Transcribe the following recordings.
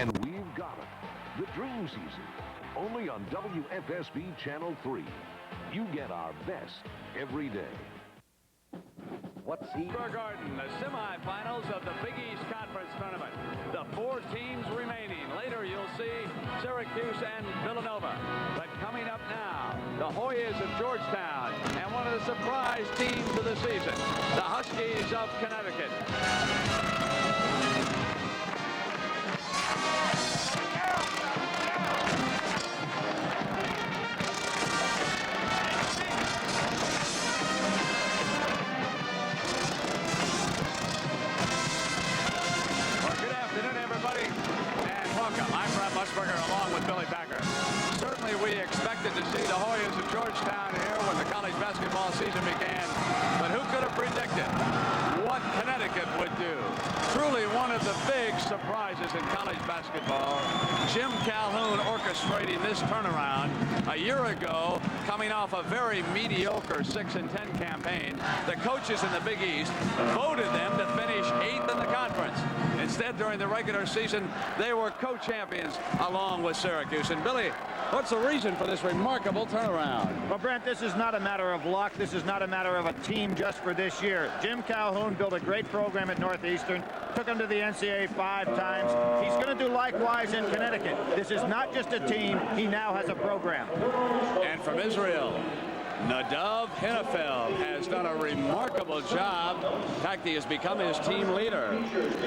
And we've got it. The Dream Season. Only on WFSB Channel 3. You get our best every day. What's he? Garden, the semifinals of the Big East Conference Tournament. The 4 teams remaining. Later you'll see Syracuse and Villanova. But coming up now, the Hoyas of Georgetown and one of the surprise teams of the season, the Huskies of Connecticut. Along with Billy Becker. Certainly we expected to see the Hoyas of Georgetown here when the college basketball season began, but who could have predicted what Connecticut would do? Truly one of the big surprises in college basketball. Jim Calhoun orchestrating this turnaround a year ago, coming off a very mediocre 6-10 campaign. The coaches in the Big East voted them to finish 8th in the conference. Instead, during the regular season, they were co-champions along with Syracuse. And Billy, what's the reason for this remarkable turnaround? Well, Brent, this is not a matter of luck. This is not a matter of a team just for this year. Jim Calhoun built a great program at Northeastern, took them to the NCAA 5 times. He's going to do likewise in Connecticut. This is not just a team. He now has a program. And from Israel, Nadav Hinnefeld has done a remarkable job. In fact, he has become his team leader.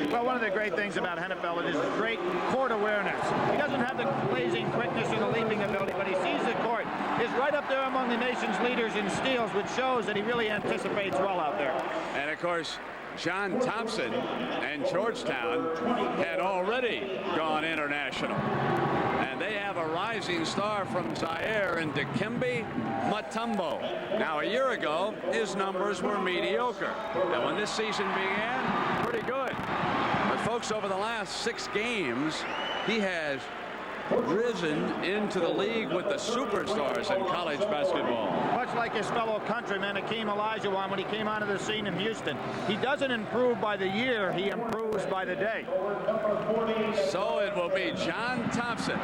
Well, one of the great things about Hinnefeld is his great court awareness. He doesn't have the blazing quickness or the leaping ability, but he sees the court. He's right up there among the nation's leaders in steals, which shows that he really anticipates well out there. And, of course, John Thompson and Georgetown had already gone international. And they have a rising star from Zaire in Dikembe Mutombo. Now, a year ago, his numbers were mediocre. And when this season began, pretty good. But, folks, over the last 6 games, he has risen into the league with the superstars in college basketball. Much like his fellow countryman, Hakeem Olajuwon, when he came onto the scene in Houston. He doesn't improve by the year, he improves by the day. So it will be John Thompson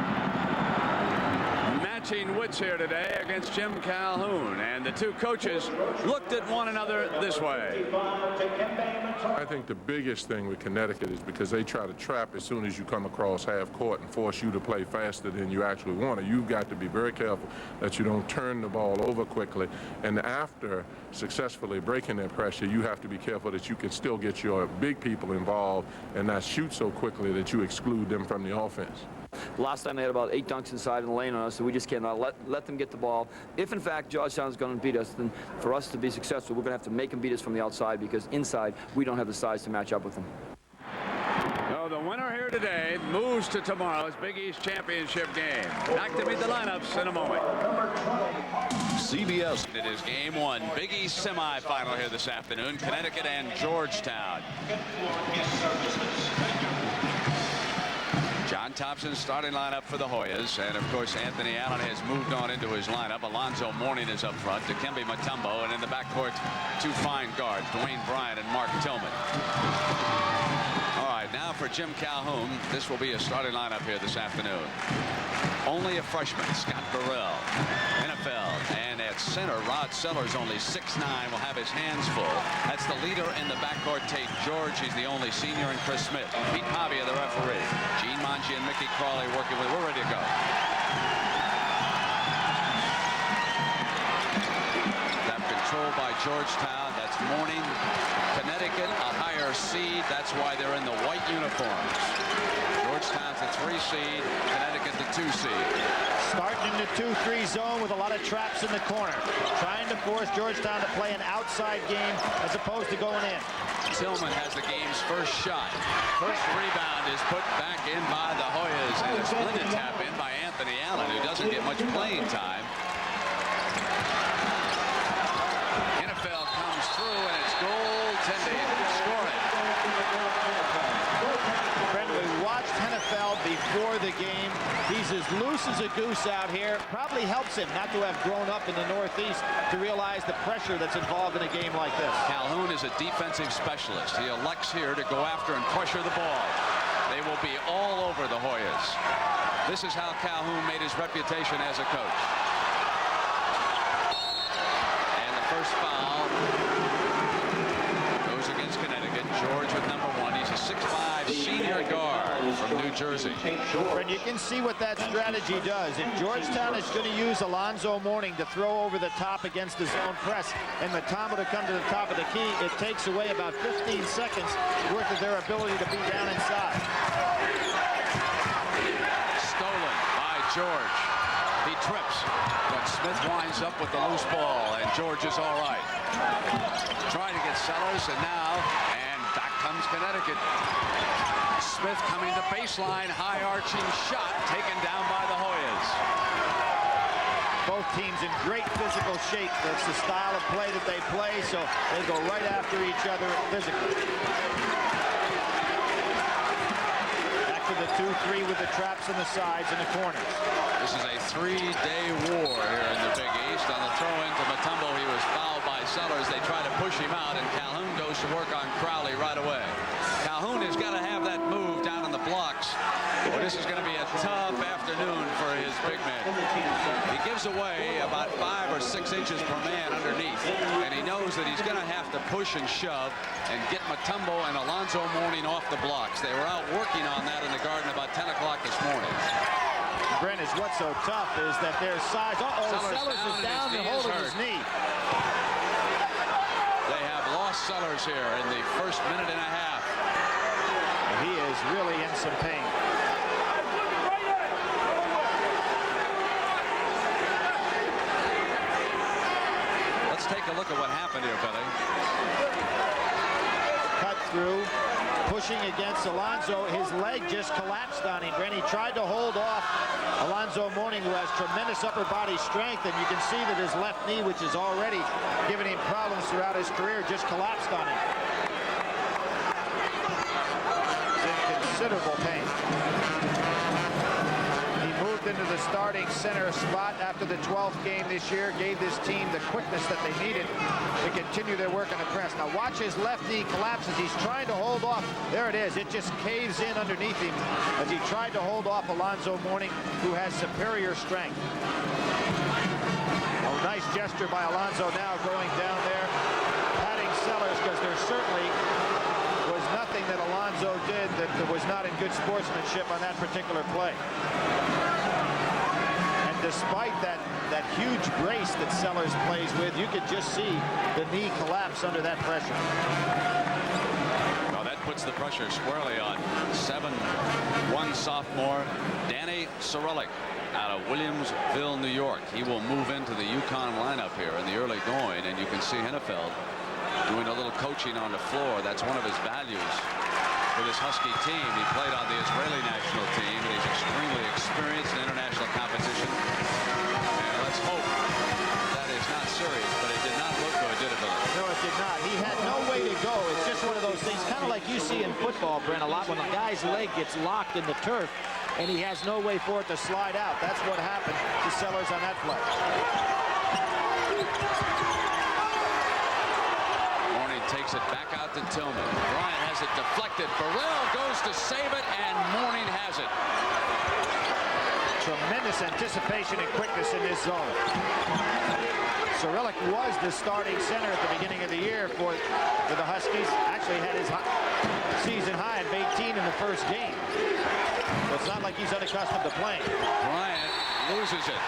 matching wits here today against Jim Calhoun. And the two coaches looked at one another this way. I think the biggest thing with Connecticut is because they try to trap as soon as you come across half court and force you to play faster than you actually want to. You've got to be very careful that you don't turn the ball over quickly. And after successfully breaking that pressure, you have to be careful that you can still get your big people involved and not shoot so quickly that you exclude them from the offense. Last time they had about 8 dunks inside in the lane on us, so we just cannot let them get the ball. If, in fact, Georgetown is going to beat us, then for us to be successful, we're going to have to make them beat us from the outside, because inside, we don't have the size to match up with them. So the winner here today moves to tomorrow's Big East Championship game. Back to meet the lineups in a moment. CBS. It is game 1, Big East semifinal here this afternoon, Connecticut and Georgetown. John Thompson's starting lineup for the Hoyas, and of course Anthony Allen has moved on into his lineup. Alonzo Mourning is up front, Dikembe Mutombo, and in the backcourt 2 fine guards, Dwayne Bryant and Mark Tillman. All right, now for Jim Calhoun, this will be a starting lineup here this afternoon. Only a freshman, Scott Burrell, Hinnefeld, and at center, Rod Sellers, only 6'9", will have his hands full. That's the leader in the backcourt, Tate George. He's the only senior, and Chris Smith. Pete Pavia, the referee. Gene Manji and Mickey Crawley working with. We're ready to go. That controlled by Georgetown. That's Mourning. Connecticut, a higher seed. That's why they're in the white uniforms. Georgetown's the 3 seed, Connecticut the 2 seed. Starting in the 2-3 zone with a lot of traps in the corner. Trying to force Georgetown to play an outside game as opposed to going in. Tillman has the game's first shot. First rebound is put back in by the Hoyas, and a splendid tap in by Anthony Allen, who doesn't get much playing time. Hinnefeld comes through, and it's goaltending. Score it. We watched Hinnefeld before the game. He's as loose as a goose out here. Probably helps him not to have grown up in the Northeast to realize the pressure that's involved in a game like this. Calhoun is a defensive specialist. He elects here to go after and pressure the ball. They will be all over the Hoyas. This is how Calhoun made his reputation as a coach. And the first foul goes against Connecticut. George with number 1. He's a 6'5" senior guard from New Jersey. And you can see what that strategy does. If Georgetown is going to use Alonzo Mourning to throw over the top against the zone press and Mutombo to come to the top of the key, it takes away about 15 seconds worth of their ability to be down inside. Stolen by George. He trips, but Smith winds up with the loose ball, and George is all right. Trying to get Sellers, and back comes Connecticut. Smith coming to baseline, high-arching shot taken down by the Hoyas. Both teams in great physical shape. That's the style of play that they play, so they go right after each other physically. Back to the 2-3 with the traps in the sides and the corners. This is a 3-day war here in the Big East. On the throw-in to Mutombo, he was fouled by Sellers. They try to push him out, and Calhoun goes to work on Crowley right away. Calhoun has got to have that move down in the blocks, or this is going to be a tough afternoon for his big man. He gives away about 5 or 6 inches per man underneath, and he knows that he's going to have to push and shove and get Mutombo and Alonzo Mourning off the blocks. They were out working on that in the Garden about 10 o'clock this morning. Brent, is what's so tough is that their size. Sellers is down and holding his knee. They have lost Sellers here in the first minute and a half. He is really in some pain. Let's take a look at what happened here, Billy. Cut through, pushing against Alonzo. His leg just collapsed on him. Brent, he tried to hold off Alonzo Mourning, who has tremendous upper body strength, and you can see that his left knee, which is already giving him problems throughout his career, just collapsed on him. Considerable pain. He moved into the starting center spot after the 12th game this year, gave this team the quickness that they needed to continue their work on the press. Now watch his left knee collapses. He's trying to hold off. There it is. It just caves in underneath him as he tried to hold off Alonzo Mourning, who has superior strength. Oh, nice gesture by Alonzo now going down there, patting Sellers, because there certainly was nothing that Alonzo did that was not in good sportsmanship on that particular play. And despite that huge brace that Sellers plays with, you could just see the knee collapse under that pressure. Well, that puts the pressure squarely on 7'1" sophomore Danny Cyrillic out of Williamsville, New York. He will move into the UConn lineup here in the early going, and you can see Hennefeld doing a little coaching on the floor. That's one of his values for this Husky team. He played on the Israeli national team, and he's extremely experienced in international competition. And let's hope that is not serious, but it did not look good, did it, Billy? No, it did not. He had no way to go. It's just one of those things, kind of like you see in football, Brent, a lot when a guy's leg gets locked in the turf, and he has no way for it to slide out. That's what happened to Sellers on that play. Takes it back out to Tillman. Bryant has it deflected. Burrell goes to save it, and Mourning has it. Tremendous anticipation and quickness in this zone. Cyrillic was the starting center at the beginning of the year for the Huskies. Actually had his season high of 18 in the first game. So it's not like he's unaccustomed to playing. Bryant loses it.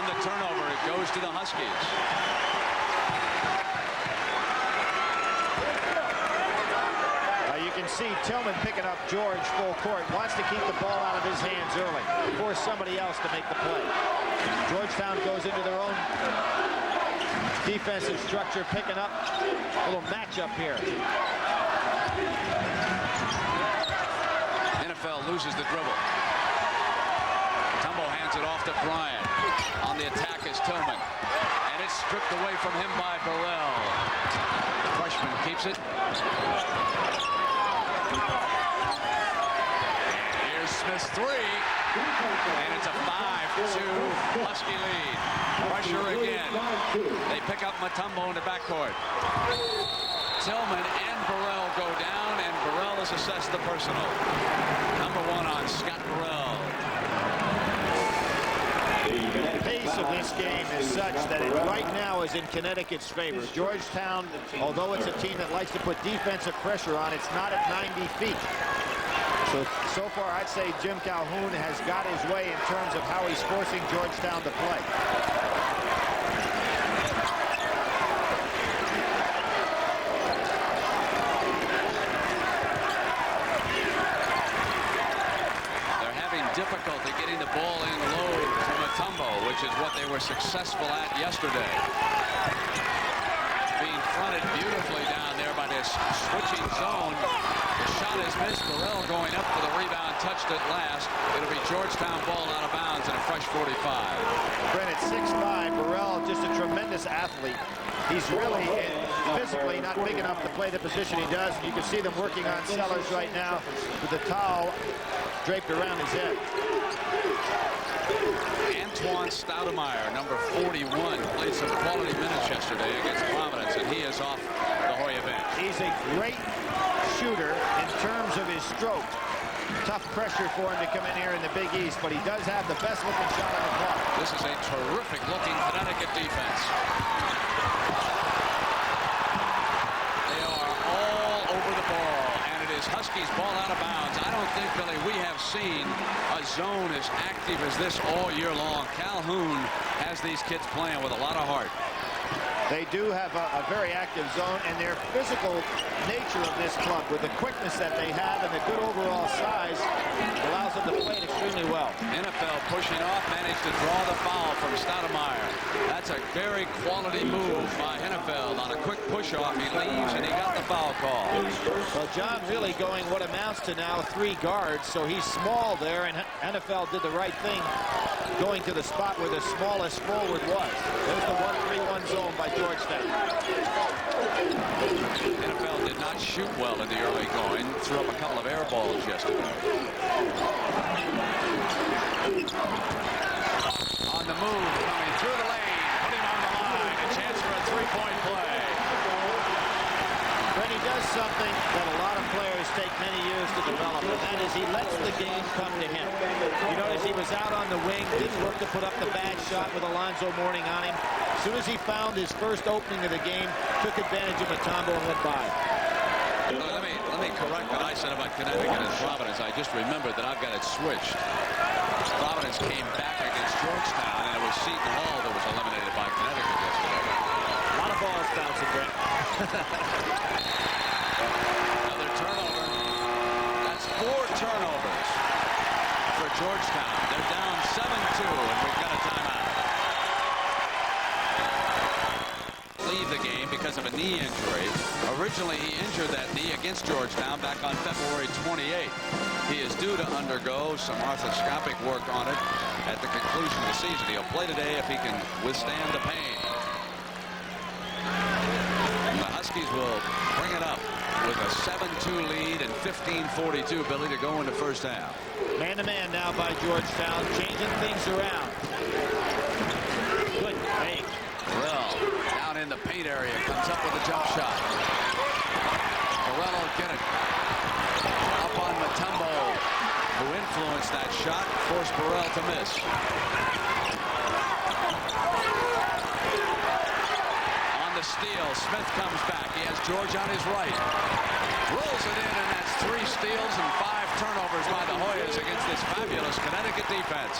On the turnover, it goes to the Huskies. You can see Tillman picking up George full court, wants to keep the ball out of his hands early, force somebody else to make the play. Georgetown goes into their own defensive structure, picking up a little matchup here. NFL loses the dribble. Mutombo hands it off to Bryant. On the attack is Tillman, and it's stripped away from him by Burrell. The freshman keeps it. Here's Smith's three, and it's a 5-2 Husky lead. Pressure again. They pick up Mutombo in the backcourt. Tillman and Burrell go down, and Burrell is assessed the personal. #1 on Scott. this game is such that it right now is in Connecticut's favor. Georgetown, although it's a team that likes to put defensive pressure on, it's not at 90 feet. So far, I'd say Jim Calhoun has got his way in terms of how he's forcing Georgetown to play. Difficulty getting the ball in low to Mutombo, which is what they were successful at yesterday. Being fronted beautifully down there by this switching zone. The shot is missed. Burrell going up for the rebound, touched it last. It'll be Georgetown ball out of bounds and a fresh 45. Brent, at 6'5", Burrell, just a tremendous athlete. He's really physically not big enough to play the position he does. You can see them working on Sellers right now with the towel draped around his head. Antoine Stoudemire, number 41, played some quality minutes yesterday against Providence, and he is off the Hoya bench. He's a great shooter in terms of his stroke. Tough pressure for him to come in here in the Big East, but he does have the best looking shot on the clock. This is a terrific looking Connecticut defense. They are all over the ball, and it is Huskies ball out of bounds. I don't think, Billy, we have seen a zone as active as this all year long. Calhoun has these kids playing with a lot of heart. They do have a very active zone, and their physical nature of this club, with the quickness that they have and the good overall size, allows them to play it extremely well. NFL pushing off, managed to draw the foul from Stoudemire. That's a very quality move by NFL. On a quick push-off, he leaves, and he got the foul call. Well, John really going what amounts to now 3 guards, so he's small there, and NFL did the right thing going to the spot where the smallest forward was. There's the 1-3-1 zone by Georgetown. NFL did not shoot well in the early going. Threw up a couple of air balls yesterday. On the move, coming through the lane, putting on the line, a chance for a 3-point play. When he does something that a lot of players take many years to develop, and that is he lets the game come to him. You notice he was out on the wing, didn't look to put up the bad shot with Alonzo Mourning on him. As soon as he found his first opening of the game, took advantage of Mutombo and went by. Let me correct what I said about Connecticut and Providence. I just remembered that I've got it switched. Providence came back against Georgetown, and it was Seton Hall that was eliminated by Connecticut yesterday. A lot of balls bouncing, Brent. Another turnover. That's 4 turnovers for Georgetown. They're down 7-2, and we've got a timeout. Leave the game because of a knee injury. Originally, he injured that knee against Georgetown back on February 28th. He is due to undergo some arthroscopic work on it at the conclusion of the season. He'll play today if he can withstand the pain. And the Huskies will bring it up with a 7-2 lead and 15:42, Billy, to go in the first half. Man-to-man now by Georgetown, changing things around. Good make. Burrell down in the paint area, comes up with a jump shot. Burrell will get it. Up on Mutombo, who influenced that shot, forced Burrell to miss. On the steal, Smith comes back. He has George on his right. Rolls it in, and that's 3 steals and 5 turnovers by the Hoyas against this fabulous Connecticut defense.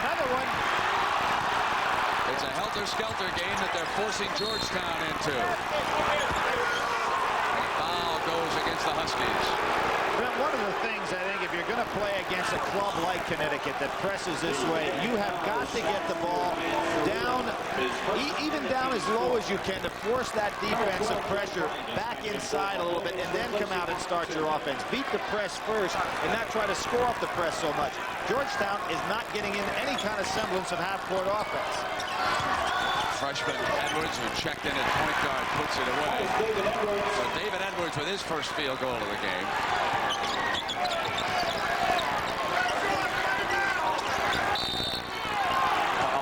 Another one. It's a helter-skelter game that they're forcing Georgetown into. Foul goes against the Huskies. Brent, one of the things I think if you're going to play against a club like Connecticut that presses this way, you have got to get the ball down, even down as low as you can, to force that defensive pressure back inside a little bit and then come out and start your offense. Beat the press first and not try to score off the press so much. Georgetown is not getting in any kind of semblance of half-court offense. Freshman Edwards, who checked in at point guard, puts it away. So David Edwards with his first field goal of the game.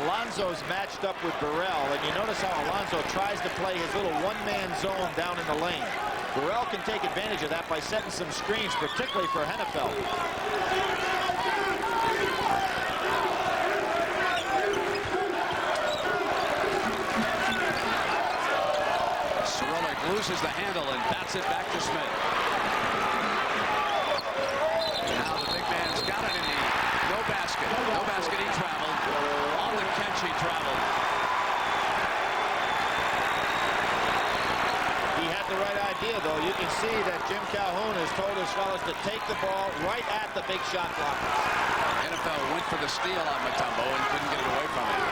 Alonzo's matched up with Burrell, and you notice how Alonzo tries to play his little one-man zone down in the lane. Burrell can take advantage of that by setting some screens, particularly for Hennefeld. forces the handle and bats it back to Smith. Now the big man's got it, and no basket. No basket, he traveled. On the catch, he traveled. He had the right idea, though. You can see that Jim Calhoun has told his fellas to take the ball right at the big shot blocker. NFL went for the steal on Mutombo and couldn't get it away from him.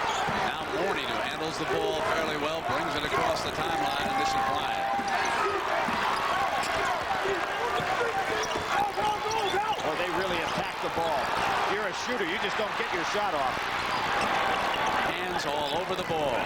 Now Morney, who handles the ball fairly well, brings it across the timeline, and this is Bryant. Oh, they really attack the ball. If you're a shooter, you just don't get your shot off. Hands all over the ball.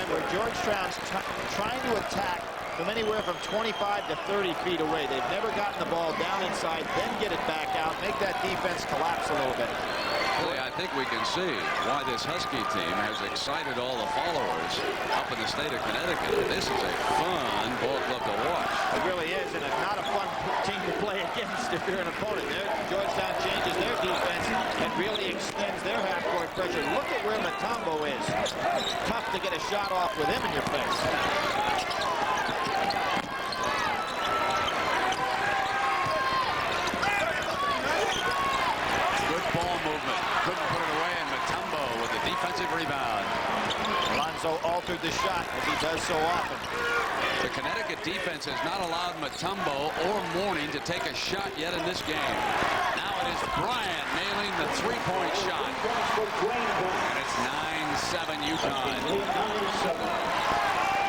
Where Georgetown's trying to attack from anywhere from 25 to 30 feet away. They've never gotten the ball down inside, then get it back out, make that defense collapse a little bit. Really, I think we can see why this Husky team has excited all the followers up in the state of Connecticut. This is a fun ball club to watch. It really is, and it's not a fun team to play against if you're an opponent. Georgetown changes their defense and really extends their half-court pressure. Look at where Mutombo is. Tough to get a shot off with him in your face. Couldn't put it away, and Mutombo with the defensive rebound. Alonzo altered the shot, as he does so often. The Connecticut defense has not allowed Mutombo or Morning to take a shot yet in this game. Now it is Bryant nailing the three-point shot. And it's 9-7 UConn.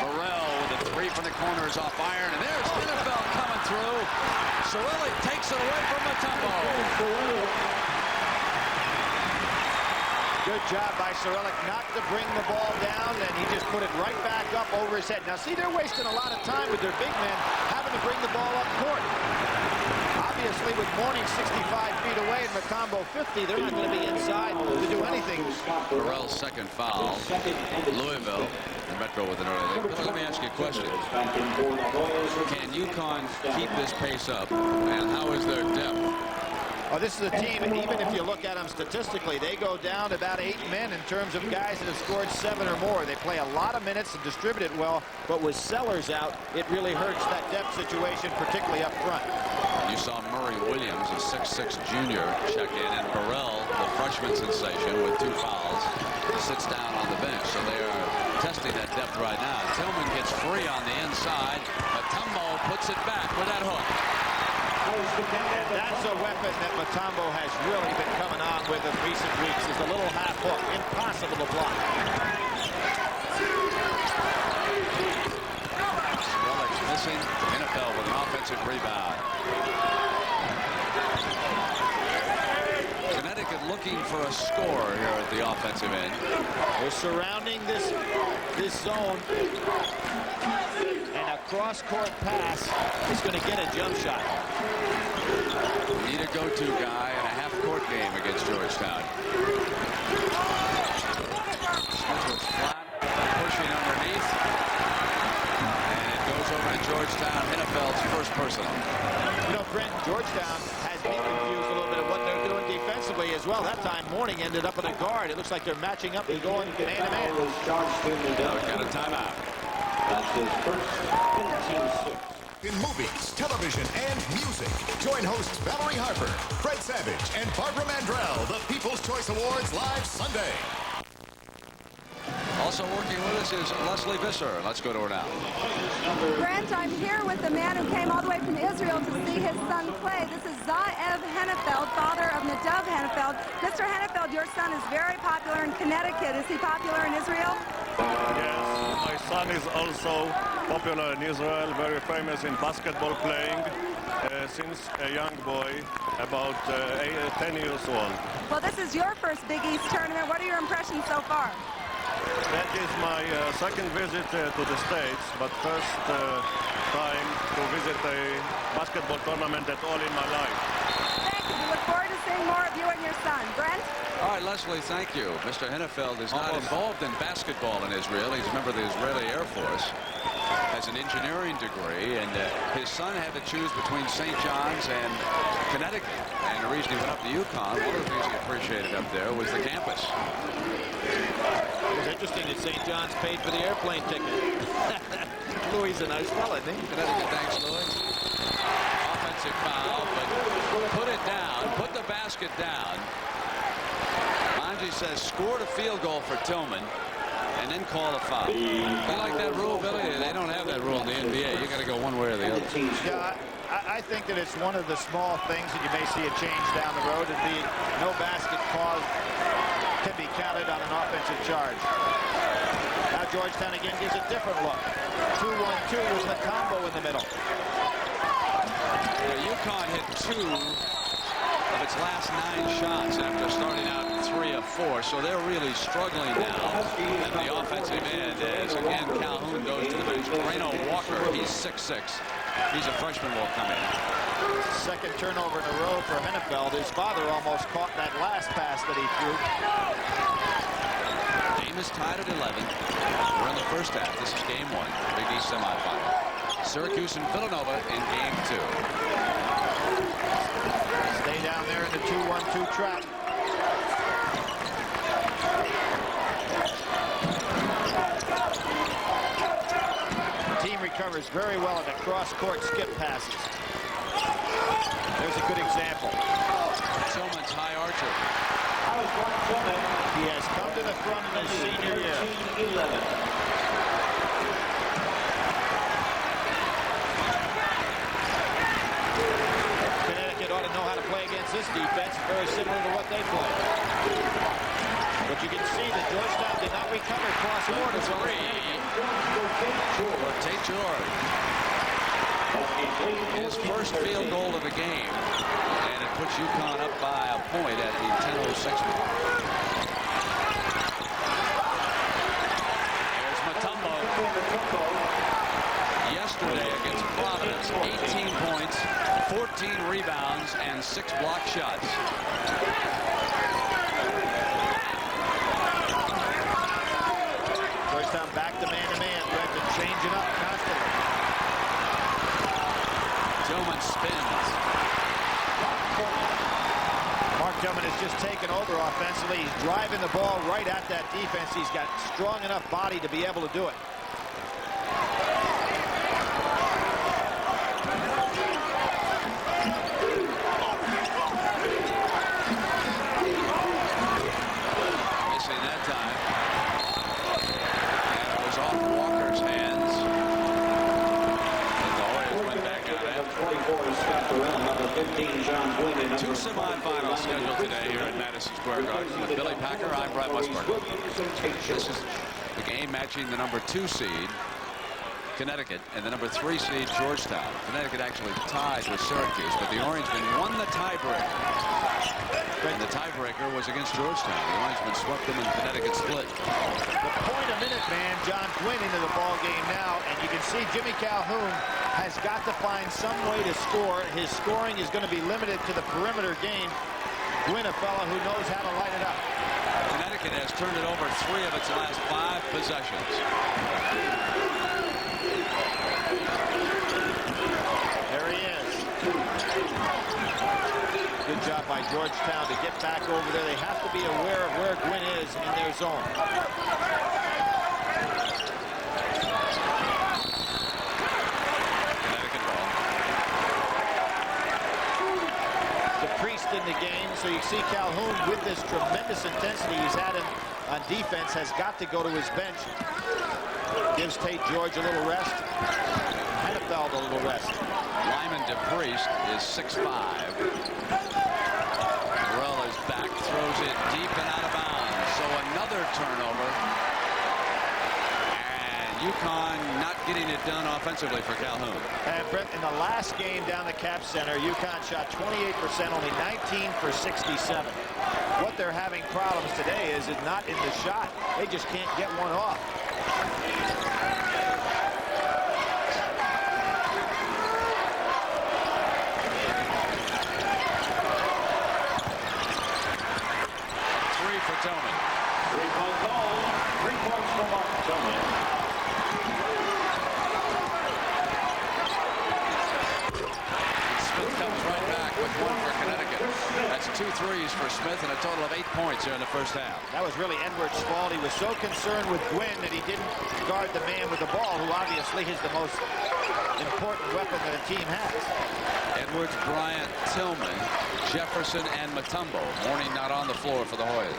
Burrell with a three from the corner is off iron, and there's NFL coming through. Cyrillic takes it away from Mutombo. Good job by Cyrillic not to bring the ball down, and he just put it right back up over his head. Now, see, they're wasting a lot of time with their big men having to bring the ball up court. Obviously, with Morning 65 feet away and Mutombo 50, they're not going to be inside to do anything. Burrell's second foul. Louisville, the Metro with an early lead. Let me ask you a question. Can UConn keep this pace up, and how is their depth? Oh, this is a team, and even if you look at them statistically, they go down to about 8 men in terms of guys that have scored 7 or more. They play a lot of minutes and distribute it well, but with Sellers out, it really hurts that depth situation, particularly up front. You saw Murray Williams, a 6'6 junior, check in, and Burrell, the freshman sensation with 2 fouls, sits down on the bench. So they are testing that depth right now. Tillman gets free on the inside. Mutombo puts it back with that hook. And that's a weapon that Mutombo has really been coming on with in recent weeks, is a little half hook. Impossible to block. Cyrillic's missing. NFL with an offensive rebound. Connecticut looking for a score here at the offensive end. They're surrounding this zone. And a cross-court pass is going to get a jump shot. Need a go-to guy in a half-court game against Georgetown. Smith was flat, pushing underneath. And it goes over to Georgetown. Hinnefeld's first personal. You know, Brent, Georgetown has me confused a little bit of what they're doing defensively as well. That time, Morning ended up in a guard. It looks like they're matching up and going man-to-man. Now we've got a timeout. That's his first 15-6. In movies, television, and music, join hosts Valerie Harper, Fred Savage, and Barbara Mandrell, the People's Choice Awards live Sunday. Also working with us is Leslie Visser. Let's go to her now. Brent, I'm here with the man who came all the way from Israel to see his son play. This is Zaev Hennefeld, father of Nadav Hennefeld. Mr. Hennefeld, your son is very popular in Connecticut. Is he popular in Israel? Yes, my son is also popular in Israel, very famous in basketball playing since a young boy, about 10 years old. Well, this is your first Big East tournament. What are your impressions so far? That is my second visit to the States, but first time to visit a basketball tournament at all in my life. Thank you. We look forward to seeing more of you and your son. Brent? All right, Leslie, thank you. Mr. Hennefeld is not involved in basketball in Israel. He's a member of the Israeli Air Force, has an engineering degree, and his son had to choose between St. John's and Connecticut. And the reason he went up to UConn, one of the things he appreciated up there was the campus. It was interesting that St. John's paid for the airplane ticket. Louis is a nice fella, isn't he? Connecticut, thanks, Louis. Offensive foul, but put it down, put the basket down. Manji says scored a field goal for Tillman and then call a foul. You like that rule, Billy? They don't have that rule in the NBA. You got to go one way or the other. Yeah, I think that it's one of the small things that you may see a change down the road. It'd be no basket cause can be counted on an offensive charge. Now Georgetown again gives a different look. 2-1-2 was the combo in the middle. UConn hit 2 of its last 9 shots after starting out 3 of 4, so they're really struggling now at the offensive end as again Calhoun goes to the bench. Reno Walker, he's 6'6". He's a freshman, will come in. Second turnover in a row for Hennefeld. His father almost caught that last pass that he threw. Game is tied at 11. We're in the first half. This is game 1, Big East semifinal. Syracuse and Villanova in game 2. Stay down there in the 2-1-2 trap. The team recovers very well at the cross-court skip passes. There's a good example. Tillman's high archer. He has come to the front in his senior year. Connecticut ought to know how to play against this defense, very similar to what they play. But you can see that Georgetown did not recover cross-court. For Tate George. His first field goal of the game. And it puts UConn up by a point at the 10:06 mark. There's Mutombo. Yesterday against Providence, 18 points, 14 rebounds, and 6 block shots. Georgetown back to man-to-man. Brenton changing up constantly. Tillman spins. Mark Tillman has just taken over offensively. He's driving the ball right at that defense. He's got strong enough body to be able to do it. Missing that time. And it was off Walker's hands. And the Warriors went back out after. 2 semifinals scheduled today here at Madison Square Garden. With Billy Packer, I'm Brett Westbrook. This is the game matching the number 2 seed, Connecticut, and the number 3 seed, Georgetown. Connecticut actually tied with Syracuse, but the Orangemen won the tiebreaker. And the tiebreaker was against Georgetown. The Orangemen swept them and Connecticut split. The point-a-minute man, John Gwynn, into the ball game now, and you can see Jimmy Calhoun has got to find some way to score. His scoring is going to be limited to the perimeter game. Gwynn, a fella who knows how to light it up. Connecticut has turned it over 3 of its last 5 possessions. There he is. Good job by Georgetown to get back over there. They have to be aware of where Gwynn is in their zone. Connecticut ball. The Priest in the game, so you see Calhoun with this tremendous intensity he's had on defense has got to go to his bench. Gives Tate George a little rest. Hennefeld a little rest. Lyman DePriest is 6'5". Burrell is back, throws it deep and out of bounds. So another turnover. And UConn not getting it done offensively for Calhoun. And Brett, in the last game down the Cap Center, UConn shot 28%, only 19 for 67. What they're having problems today is not in the shot. They just can't get one off. threes for Smith and a total of 8 points here in the first half. That was really Edwards' fault. He was so concerned with Gwynn that he didn't guard the man with the ball, who obviously is the most important weapon that a team has. Edwards, Bryant, Tillman, Jefferson, and Mutombo. Mourning not on the floor for the Hoyas.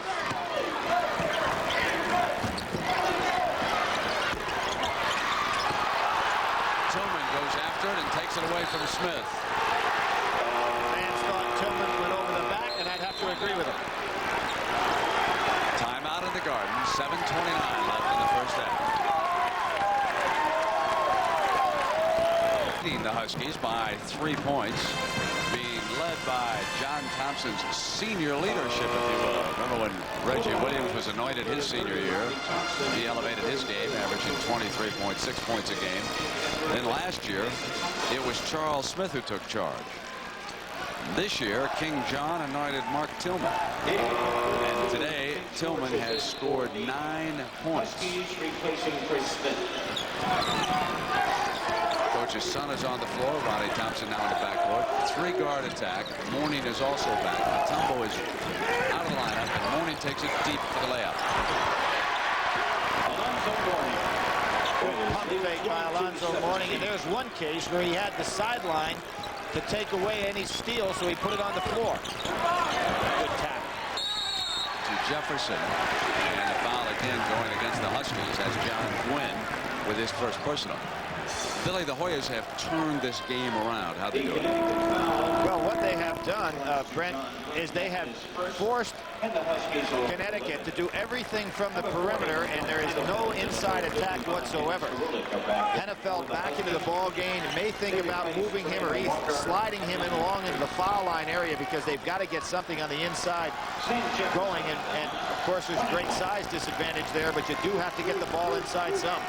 Tillman goes after it and takes it away from Smith. Fans thought Tillman went over the back, and I'd have to agree with him. Timeout in the Garden. 7:29 left in the first half. Leading the Huskies by 3 points, being led by John Thompson's senior leadership, if you will. Remember when Reggie Williams was anointed his senior year, he elevated his game, averaging 23.6 points a game. Then last year, it was Charles Smith who took charge. This year, King John anointed Mark Tillman. And today, Tillman has scored 9 points. Coach's son is on the floor. Ronnie Thompson now in the backcourt. 3-guard attack. Mourning is also back. Mutombo is out of the lineup, and Mourning takes it deep for the layup. Pump fake by Alonzo Mourning, and there's one case where he had the sideline to take away any steal, so he put it on the floor. Good tap. To Jefferson, and the foul again going against the Huskies. That's John Gwynn with his first personal. Billy, the Hoyas have turned this game around. How they do it? Well, what they have done, Brent, is they have forced Connecticut to do everything from the perimeter, and there is no inside attack whatsoever. Hennefeld back into the ball game and may think about moving him or sliding him in along into the foul line area, because they've got to get something on the inside going. And of course, there's a great size disadvantage there, but you do have to get the ball inside some.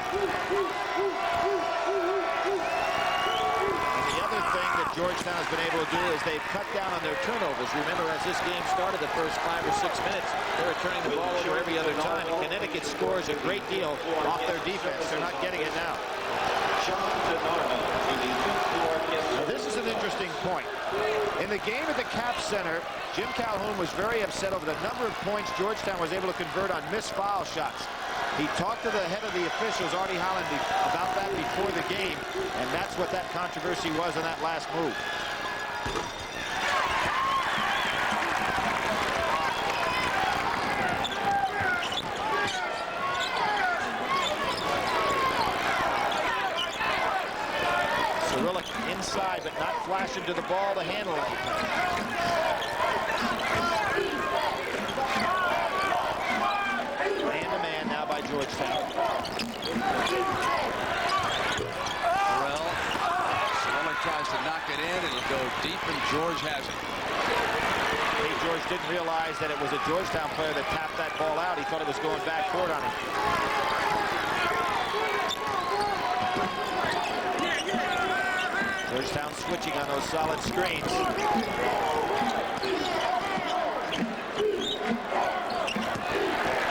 Georgetown has been able to do is they've cut down on their turnovers. Remember, as this game started, the first 5 or 6 minutes, they were turning the ball over every other time. And Connecticut scores a great deal off their defense. They're not getting it now. Now, this is an interesting point. In the game at the Cap Center, Jim Calhoun was very upset over the number of points Georgetown was able to convert on missed foul shots. He talked to the head of the officials, Artie Holland, about that before the game, and that's what that controversy was on that last move. Cyrillic inside, but not flashing to the ball to handle it. Georgetown. Terrell. Cyrillic tries to knock it in. It'll go deep, and George has it. Hey, George didn't realize that it was a Georgetown player that tapped that ball out. He thought it was going back court on him. Georgetown switching on those solid screens.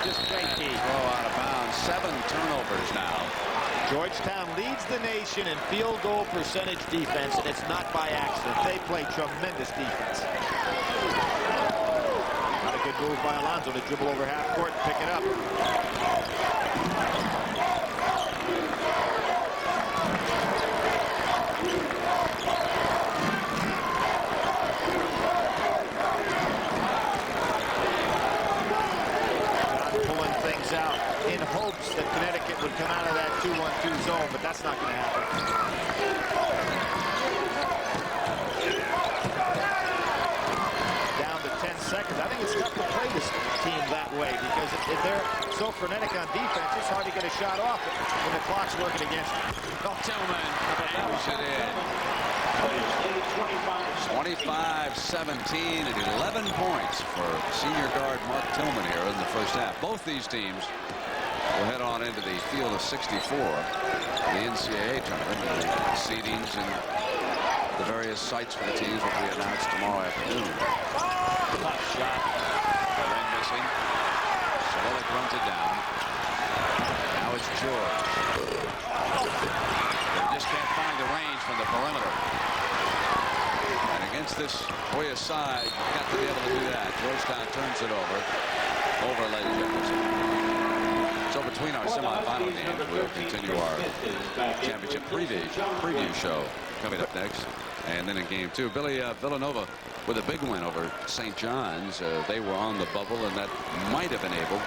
Just great key. Throw out of bounds. 7 turnovers now. Georgetown leads the nation in field goal percentage defense, and it's not by accident. They play tremendous defense. Not a good move by Alonzo to dribble over half court and pick it up. Out in hopes that Connecticut would come out of that 2-1-2 zone, but that's not going to happen. Down to 10 seconds. I think it's tough to play this team that way, because if they're so frenetic on defense, it's hard to get a shot off when the clock's working against them. Tillman hammers it in. 25-17 and 11 points for senior guard Mark Tillman here in the first half. Both these teams will head on into the field of 64, the NCAA tournament. The seedings and the various sites for the teams will be announced tomorrow afternoon. Tough shot. The rim missing. Cyrillic runs it down. Now it's George. They just can't find the range from the perimeter. And against against this Hoya side, got to be able to do that. Georgetown turns it over Lady Jefferson. So between our semifinal games, we'll continue our championship preview show coming up next. And then in game 2, Villanova with a big win over St. John's. They were on the bubble, and that might have enabled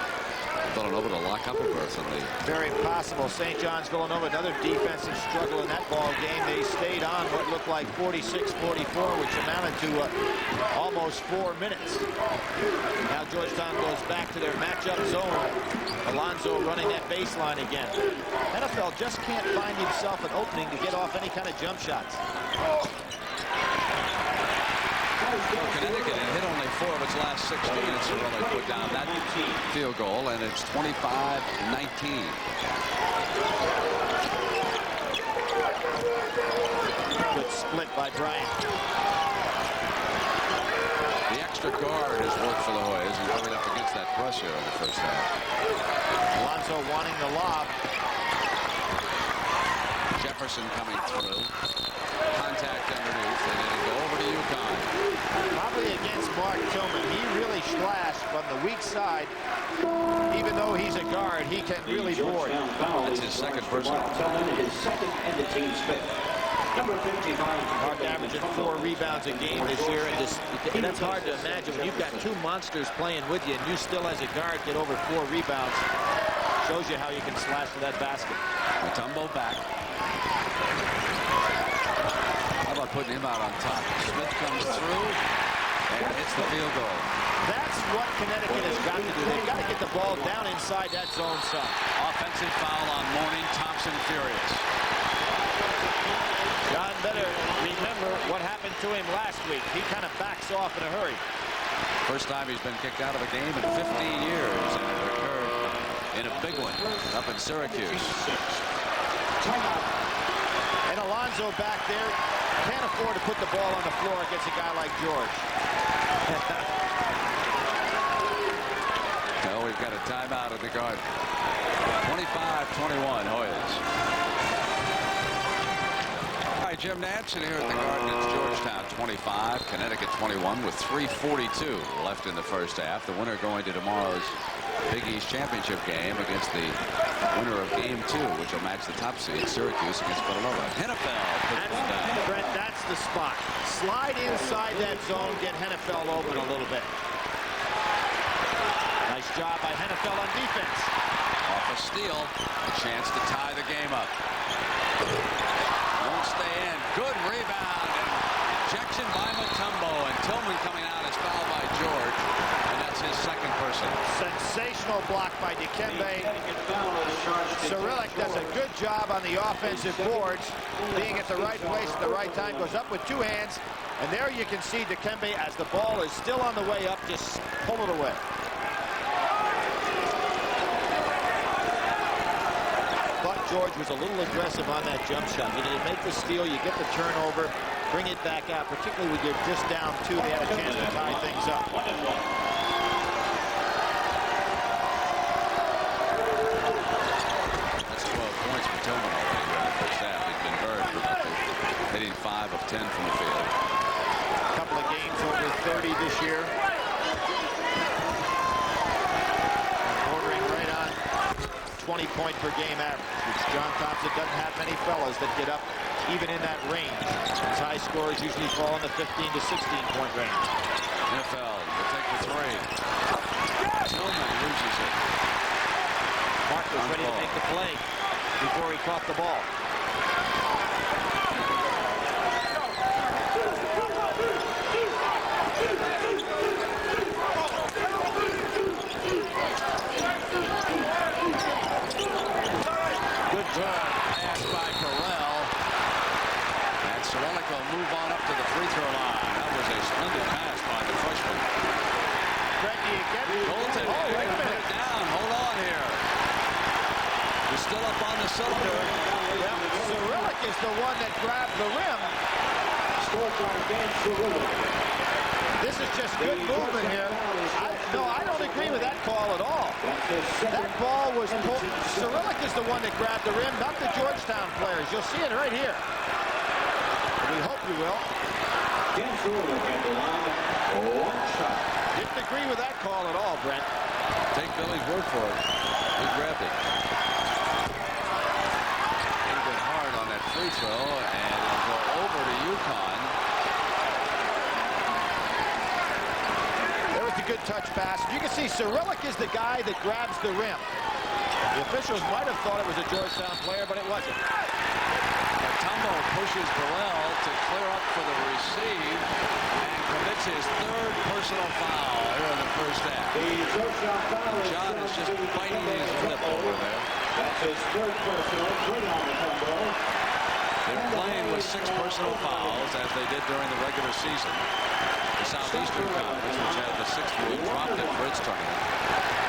Villanova to lock up a berth in the... Very possible. St. John's, Villanova, another defensive struggle in that ball game. They stayed on what looked like 46-44, which amounted to almost 4 minutes. Now Georgetown goes back to their matchup zone. Alonso running that baseline again. Hennefeld just can't find himself an opening to get off any kind of jump shots. Connecticut had hit only 4 of its last 16, and Cerulli put down that field goal, and it's 25-19. Good split by Bryant. The extra guard has worked for the Hoyas and coming up against that pressure in the first half. Alonso wanting the lob. Jefferson coming through. Contact underneath, and it'll go over to UConn. Probably against Mark Tillman. He really slashed from the weak side. Even though he's a guard, he can really board. That's his second personal. His second and the team's fifth. Number 55. Mark averaging 4 rebounds a game this year, and that's hard to imagine when you've got 2 monsters playing with you, and you still, as a guard, get over 4 rebounds. Shows you how you can slash to that basket. Mutombo back. How about putting him out on top? Smith comes through and hits the field goal. That's what Connecticut has got to do. They've got to get the ball down inside that zone some. Offensive foul on Mourning. Thompson furious. John better remember what happened to him last week. He kind of backs off in a hurry. First time he's been kicked out of a game in 15 years, and it occurred in a big one up in Syracuse. And Alonso back there can't afford to put the ball on the floor against a guy like George. Well, we've got a timeout at the Garden. 25-21 Hoyas. All right, Jim Nance, and here at the Garden, it's Georgetown 25, Connecticut 21 with 3:42 left in the first half. The winner going to tomorrow's Big East Championship game against the winner of Game 2, which will match the top seed, Syracuse, against Villanova. Hennefeld puts one down. Brent, that's the spot. Slide inside that zone, get Hennefeld open a little bit. Nice job by Hennefeld on defense. Off a steal, a chance to tie the game up. Won't stay in. Good rebound. Injection by Mutombo, and Tillman coming out is fouled by George, and that's his second person. Sensational block by Dikembe. Cerulli does a good job on the offensive boards, being at the right place at the right time, goes up with 2 hands, and there you can see Dikembe, as the ball is still on the way up, just pull it away. George was a little aggressive on that jump shot. You make the steal, you get the turnover, bring it back out, particularly when you're just down 2. They had a chance to tie things up. That's 12 points for Tillman already in the first half. He's been very productive, hitting 5 of 10 from the field. A couple of games over 30 this year. Bordering right on 20-point per game average. John Thompson doesn't have many fellas that get up even in that range. His high scores usually fall in the 15 to 16-point range. Hennefeld will take the 3. Tillman loses it. Mark was ready to make the play before he caught the ball. Pass by Correll. And Cerulli will move on up to the free throw line. That was a splendid pass by the freshman. Greg, do you get it? Bolton, wait a minute. down. Hold on here. He's still up on the cylinder. Yeah, Cerulli is the one that grabbed the rim. This is just good movement here. I don't agree with that call at all. That ball was pulled. Cerulli is the one that grabbed the rim, not the Georgetown players. You'll see it right here. We hope you will. Didn't agree with that call at all, Brent. Take Billy's word for it. He grabbed it. He's been hard on that free throw, and it'll go over to UConn. There was a good touch pass. You can see Cyrillic is the guy that grabs the rim. The officials might have thought it was a Georgetown player, but it wasn't. Tumbo pushes Burrell to clear up for the receive and commits his third personal foul here in the first half. John is just biting his lip over there. That's his third personal. Bring on the Tumbo. They're playing with 6 personal fouls as they did during the regular season. The Southeastern Conference, which had the 6th rule, dropped it for its tournament,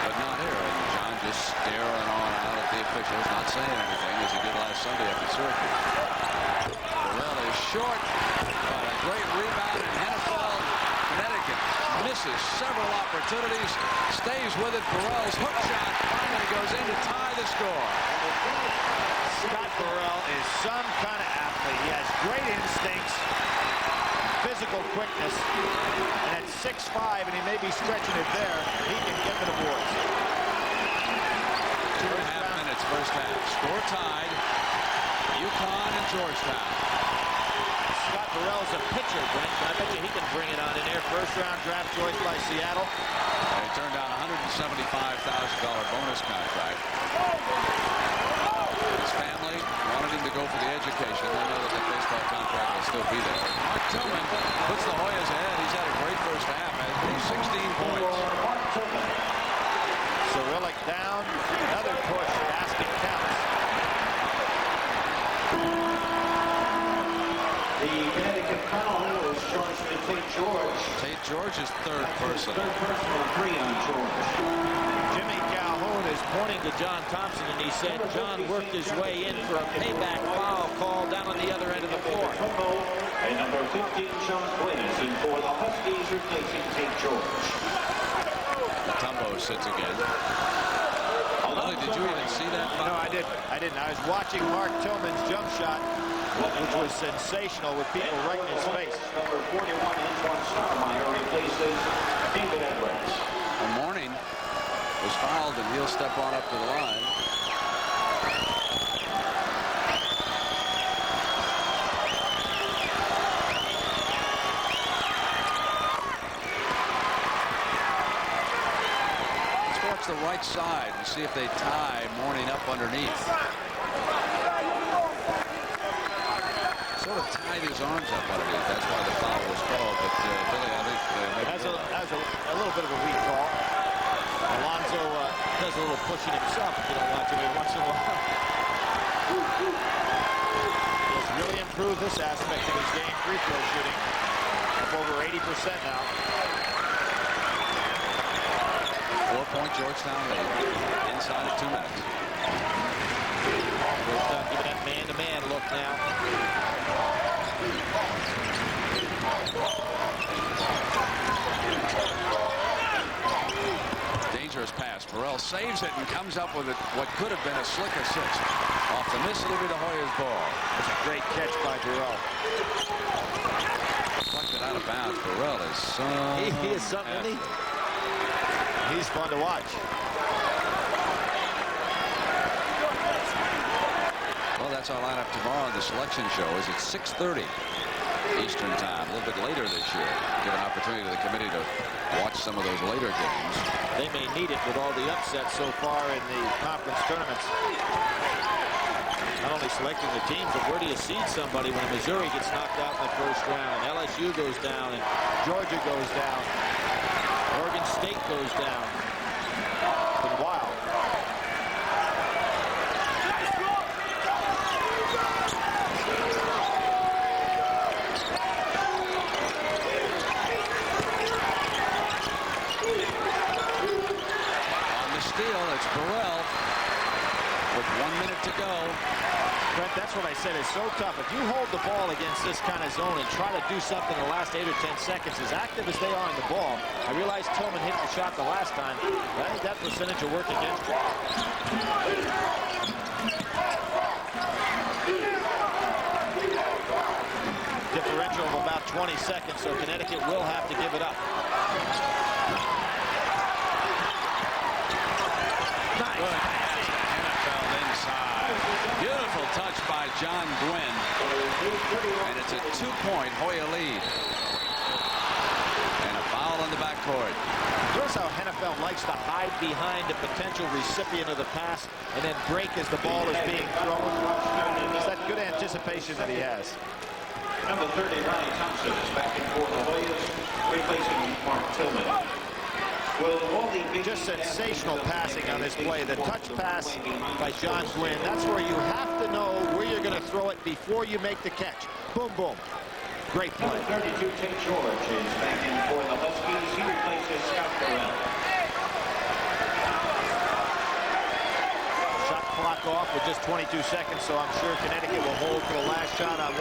but not here. And John just staring on out at the officials, not saying anything as he did last Sunday up at Syracuse. Burrell is short, but a great rebound in Hennefeld. Connecticut misses several opportunities, stays with it. Burrell's hook shot finally goes in to tie the score. Scott Burrell is some kind of athlete. He has great instincts, physical quickness, and at 6'5", and he may be stretching it there, he can get to the boards. 2.5 minutes first half. Score tied. UConn and Georgetown. Scott Burrell's a pitcher, Brent. I bet you he can bring it on in there. First-round draft choice by Seattle. They turned down a $175,000 bonus contract. His family wanted him to go for the education. They know that the baseball contract will still be there. Mark Tillman puts the Hoyas ahead. He's had a great first half. Has 16 points. Cyrillic down. Another push. Basket counts. The Connecticut foul was charged to Tate George. Tate George's third personal. Third personal, 3 on George. Jimmy Calhoun is pointing to John Thompson, and he said John worked his way in for a payback foul call down on the other end of the floor. And number 15, Sean Williams, in for the Huskies, replacing Tate George. Tumbo sits again. Billy, did you even see that foul? No, I didn't. I was watching Mark Tillman's jump shot, which was sensational with people right in his face. Number 41, Antoine Starmeyer, replaces David Edwards. Morning was fouled, and he'll step on up to the line. Let's watch the right side and see if they tie Morning up underneath. Sort of tied his arms up underneath. That's why the foul was called. But Billy, I think That's a little bit of a weak call. Alonzo does a little pushing himself if you don't watch him every once in a while. He has really improved this aspect of his game, free throw shooting. Up over 80% now. 4-point Georgetown lead inside of 2 minutes. Georgetown giving that man-to-man look now. Dangerous pass. Burrell saves it and comes up with what could have been a slick assist. Off the miss, it'll be the Hoyas' ball. That's a great catch by Burrell. Deflected out of bounds. Burrell is He is something, isn't he? He's fun to watch. Well, that's our lineup tomorrow. The selection show is at 6:30 Eastern time, a little bit later this year. Give an opportunity to the committee to watch some of those later games. They may need it with all the upsets so far in the conference tournaments. Not only selecting the teams, but where do you seed somebody when Missouri gets knocked out in the first round, LSU goes down, and Georgia goes down, Oregon State goes down. It's been wild. It's Burrell with 1 minute to go. Brent, that's what I said. It's so tough. If you hold the ball against this kind of zone and try to do something in the last 8 or 10 seconds, as active as they are in the ball, I realize Tillman hit the shot the last time, but I think that percentage will work against you. Differential differential of about 20 seconds, so Connecticut will have to give it up. Nice. Good pass to Hennefeld inside. Beautiful touch by John Gwynn. And it's a 2-point Hoya lead. And a foul in the backcourt. Here's how Hennefeld likes to hide behind a potential recipient of the pass and then break as the ball is being thrown. It's that good anticipation that he has. Number 30, Ronnie Thompson is back in for the Hoyas, replacing Mark Tillman. Just sensational passing on this play. The touch pass by John Gwynn. That's where you have to know where you're going to throw it before you make the catch. Boom, boom. Great play. Number 32, Tate George is back in for the Huskies. He replaces Scott Burrell. Shot clock off with just 22 seconds, so I'm sure Connecticut will hold for the last shot. I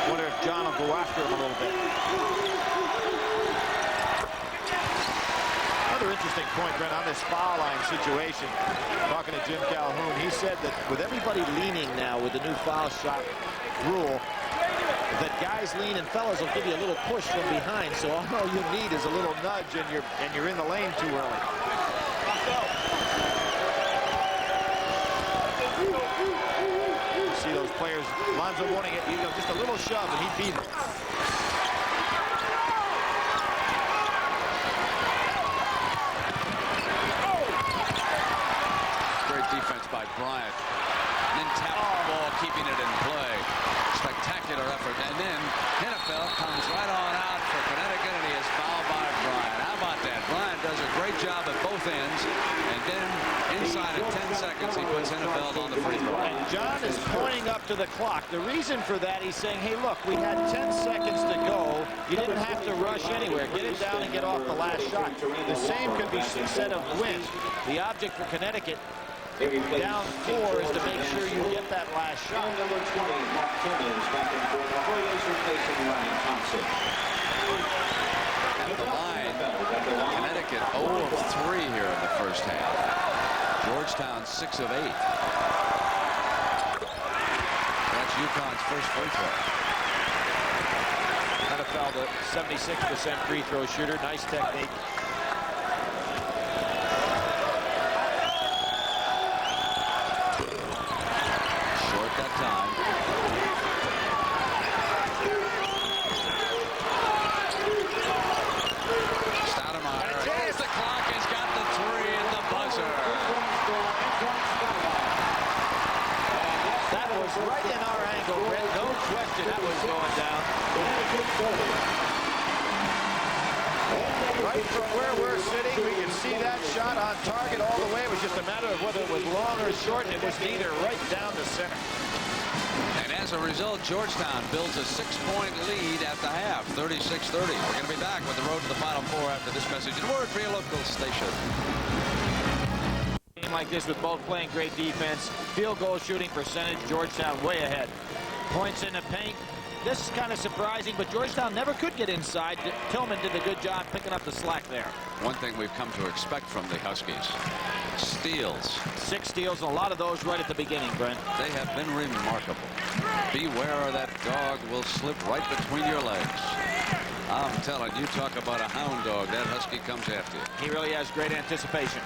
wonder if John will go after him a little bit. Another interesting point, Brent, on this foul line situation. Talking to Jim Calhoun, he said that with everybody leaning now with the new foul shot rule, that guys lean and fellas will give you a little push from behind. So all you need is a little nudge, and you're in the lane too early. You see those players, Lonzo wanting it, just a little shove, and he beat it. Great defense by Bryant. Then tap the ball, keeping it in play. Spectacular effort. And then Hennefeld comes right on out for Connecticut, and he is fouled by Bryant. How about that? Bryant does a great job at both ends. And then inside of 10 seconds, he puts Hennefeld on the free throw. And John is pointing up to the clock. The reason for that, he's saying, hey, look, we had 10 seconds to go. You didn't have to rush anywhere. Get it down and get off the last shot. The same could be said of Gwynn. The object for Connecticut down 4 is to make sure you get that last shot. Number 20, Mark Tillman is back in for the Hoyas, replacing Ryan Thompson. At the line, Connecticut 0 of 3 here in the first half. Georgetown 6 of 8. That's UConn's first free throw. Hennefeld, a 76% free throw shooter. Nice technique. Short that time. Stoudemire. Here's the clock. He's got the 3 and the buzzer. That was right in our angle, Brett. No question that was going down. Right from where we're sitting, we can see that shot on target all the way. It was just a matter of whether it was long or short, and it was neither, right down the center. And as a result, Georgetown builds a 6-point lead at the half, 36-30. We're going to be back with the road to the Final Four after this message. And word for your local station. Game like this with both playing great defense. Field goal shooting percentage, Georgetown way ahead. Points in the paint. This is kind of surprising, but Georgetown never could get inside. Tillman did a good job picking up the slack there. One thing we've come to expect from the Huskies, steals. 6 steals, and a lot of those right at the beginning, Brent. They have been remarkable. Beware, that dog will slip right between your legs. I'm telling you, talk about a hound dog. That Husky comes after you. He really has great anticipation.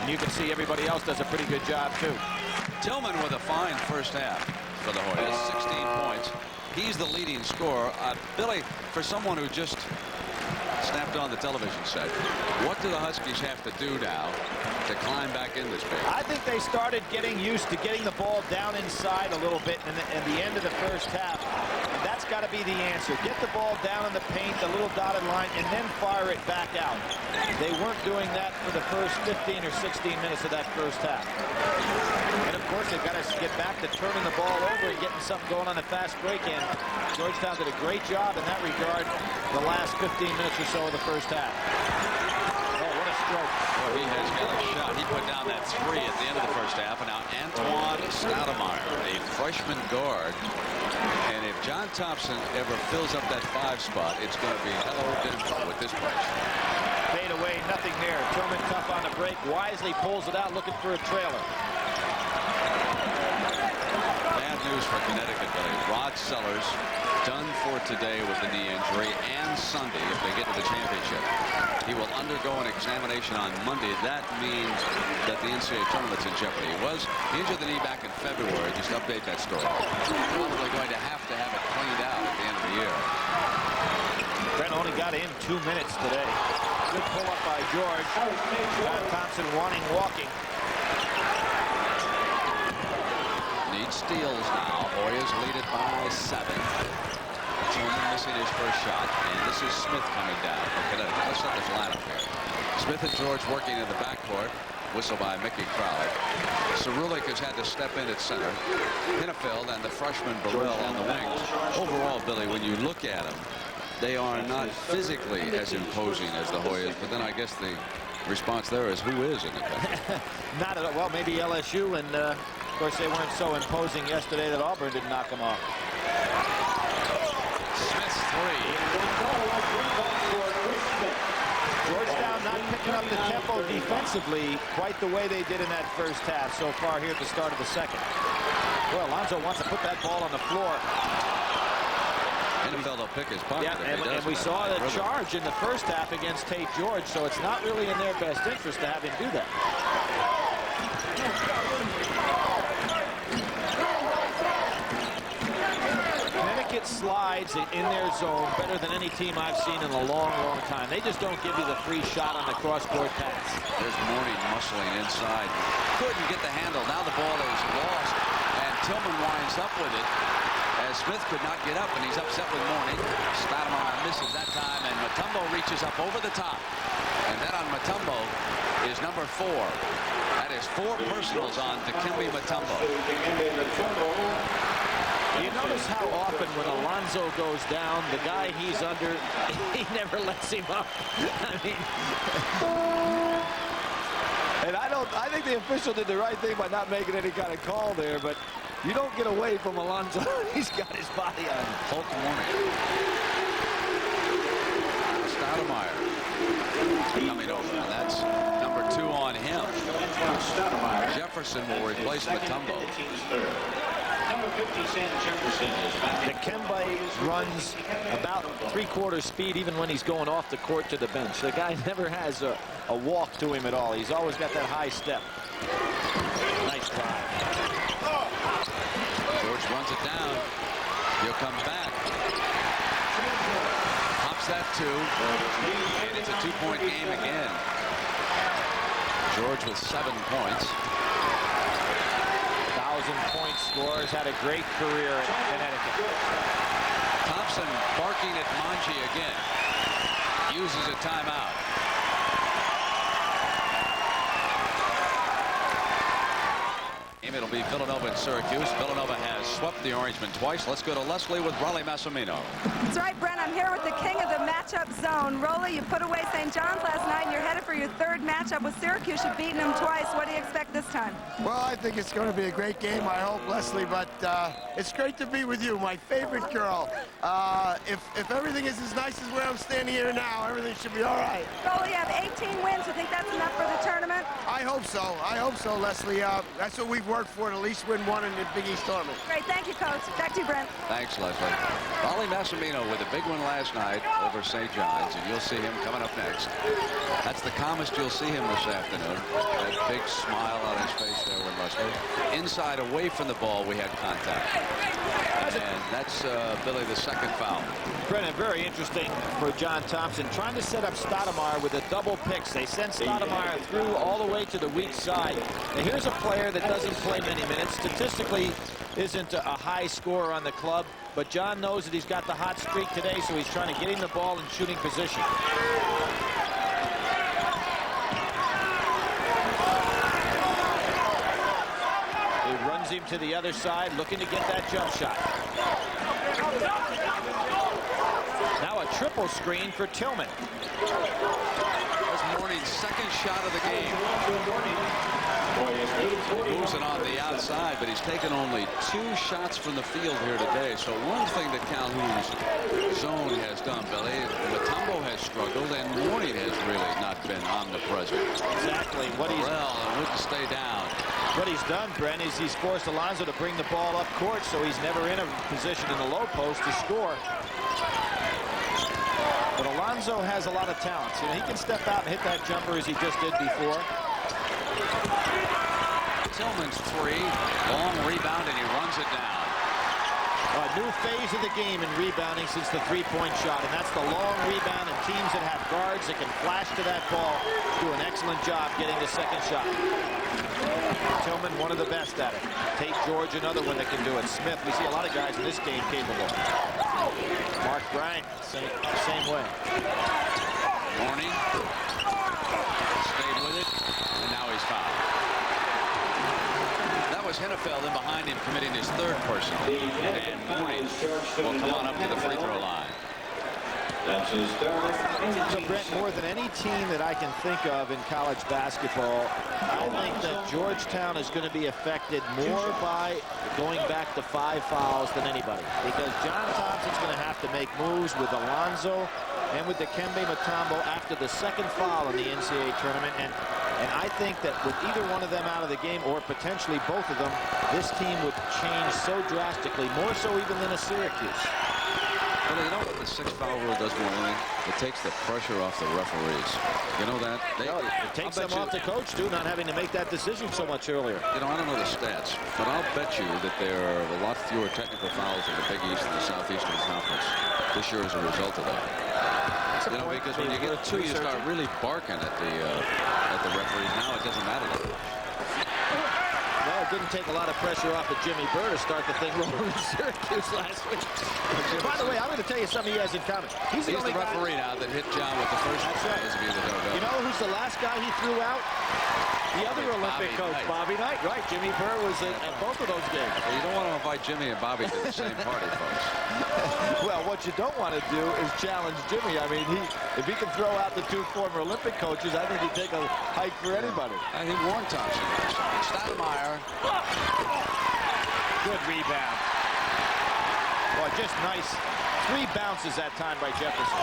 And you can see everybody else does a pretty good job, too. Tillman with a fine first half for the Hoyas, 16 points. He's the leading scorer. Billy, for someone who just snapped on the television set, what do the Huskies have to do now to climb back in this game? I think they started getting used to getting the ball down inside a little bit in the end of the first half. And that's got to be the answer. Get the ball down in the paint, the little dotted line, and then fire it back out. They weren't doing that for the first 15 or 16 minutes of that first half. And of course, they've got to get back to turning the ball over and getting something going on the fast break end. Georgetown did a great job in that regard the last 15 minutes or so of the first half. Oh, what a stroke. Well, he has got a shot. He put down that 3 at the end of the first half. And now Antoine Stoudemire, a freshman guard. And if John Thompson ever fills up that 5 spot, it's going to be hello dismal with this bunch. Fade away, nothing there. Tillman tough on the break. Wisely pulls it out, looking for a trailer. Bad news for Connecticut, Billy. Rod Sellers done for today with the knee injury, and Sunday if they get to the championship. He will undergo an examination on Monday. That means that the NCAA tournament's in jeopardy. He injured the knee back in February. Just update that story. Probably going to have it cleaned out at the end of the year. Brent only got in 2 minutes today. Good pull up by George. John Thompson wanting walking. Needs steals now. Hoyas lead it by 7. Tillman missing his first shot, and this is Smith coming down from Connecticut. Let's set this lineup here. Smith and George working in the backcourt. Whistle by Mickey Crowley. Cerulik has had to step in at center. Hinnefeld and the freshman Burrell on the wings. Overall, Billy, when you look at them, they are not physically as imposing as the Hoyas, but then I guess the response there is who is in the country. Not at all. Well, maybe LSU, and of course they weren't so imposing yesterday that Auburn didn't knock them off. Smith's 3. Georgetown not picking up the tempo defensively quite the way they did in that first half so far here at the start of the second. Well, Alonzo wants to put that ball on the floor. Hinnefeld will pick his pocket. Yeah, and we saw the charge in the first half against Tate George, so it's not really in their best interest to have him do that. Connecticut slides in their zone better than any team I've seen in a long, long time. They just don't give you the free shot on the cross-court pass. There's Mooney muscling inside. Couldn't get the handle. Now the ball is lost, and Tillman winds up with it as Smith could not get up, and he's upset with Mooney. Stoudemire misses that time, and Mutombo reaches up over the top. And then on Mutombo is number 4. That is 4 personals on Dikembe Mutombo. You notice how often when Alonzo goes down, the guy he's under, he never lets him up. I mean, and I think the official did the right thing by not making any kind of call there, but you don't get away from Alonzo. He's got his body on him. Hulk warning. Stoudemire coming over, and that's number 2 on him. Jefferson will replace Mutombo. Dikembe runs about 3/4 speed even when he's going off the court to the bench. The guy never has a walk to him at all. He's always got that high step. Nice drive. George runs it down. He'll come back. Pops that 2. And it's a 2-point game again. George with 7 points. 1,000-point scores. Had a great career in Connecticut. Thompson barking at Monchi again. Uses a timeout. It'll be Villanova and Syracuse. Villanova has swept the Orangemen twice. Let's go to Leslie with Rollie Massimino. That's right, Brent. I'm here with the king of the matchup zone. Rollie, you put away St. John's last night, and you're headed for your 3rd matchup with Syracuse. You've beaten them twice. What do you expect this time? Well, I think it's going to be a great game, I hope, Leslie, but it's great to be with you, my favorite girl. If everything is as nice as where I'm standing here now, everything should be all right. Rollie, you have 18 wins. You think that's enough for the tournament? I hope so. I hope so, Leslie. That's what we've worked for, to at least win one in the Big East tournament. Great. Thank you, Coach. Back to you, Brent. Thanks, Leslie. Rollie Massimino with a big one last night over St. John's, and you'll see him coming up next. That's the calmest you'll see him this afternoon. That big smile on his face there with Leslie. Inside, away from the ball, we had contact. And that's, Billy, the 2nd foul. Brennan, very interesting for John Thompson, trying to set up Stoudemire with a double picks. They send Stoudemire through all the way to the weak side. Now here's a player that doesn't play many minutes. Statistically, isn't a high scorer on the club, but John knows that he's got the hot streak today, so he's trying to get him the ball in shooting position. He runs him to the other side, looking to get that jump shot. Now a triple screen for Tillman. That's Mourning's second shot of the game. He moves it on the outside, but he's taken only 2 shots from the field here today. So one thing that Calhoun's zone has done, Billy, Mutombo has struggled, and Mourning has really not been omnipresent. Exactly. What he's wouldn't stay down. What he's done, Brent, is he's forced Alonso to bring the ball up court, so he's never in a position in the low post to score. But Alonso has a lot of talent. You know, he can step out and hit that jumper as he just did before. Tillman's 3, long rebound, and he runs it down. A new phase of the game in rebounding since the three-point shot, and that's the long rebound, and teams that have guards that can flash to that ball do an excellent job getting the second shot. Tillman, one of the best at it. Tate George, another one that can do it. Smith, we see a lot of guys in this game capable. Mark Bryant, same way. Mourning stayed with it, and now he's fouled. That was Hennefeld in behind him, committing his 3rd personal. And Mourning will come on up to the free throw line. That's his 3rd. So, Brent, more than any team that I can think of in college basketball, I think that Georgetown is going to be affected more by going back to 5 fouls than anybody. Because John Thompson's going to have to make moves with Alonso and with Dikembe Mutombo after the 2nd foul in the NCAA tournament. And I think that with either one of them out of the game, or potentially both of them, this team would change so drastically, more so even than a Syracuse. Well, you know what the 6 foul rule does more than it takes the pressure off the referees. You know that? It takes them off the coach, too, not having to make that decision so much earlier. You know, I don't know the stats, but I'll bet you that there are a lot fewer technical fouls in the Big East and the Southeastern Conference this year as a result of that. You know, because when you get 2, you start really barking at the referees. Now it doesn't matter. Well, it didn't take a lot of pressure off of Jimmy Burr to start the thing rolling in Syracuse last week. By the way, I'm going to tell you something he has in common. He's the only referee now that hit John with the first. That's right. You know who's the last guy he threw out? The other Olympic coach, Bobby Knight. Right, Jimmy Burr was at both of those games. Well, you don't want to invite Jimmy and Bobby to the same party, folks. Well, what you don't want to do is challenge Jimmy. I mean, if he can throw out the 2 former Olympic coaches, I think he'd take a hike for anybody. I think Warren Thompson. Stoudemire. Good rebound. Boy, just nice. 3 bounces that time by Jefferson.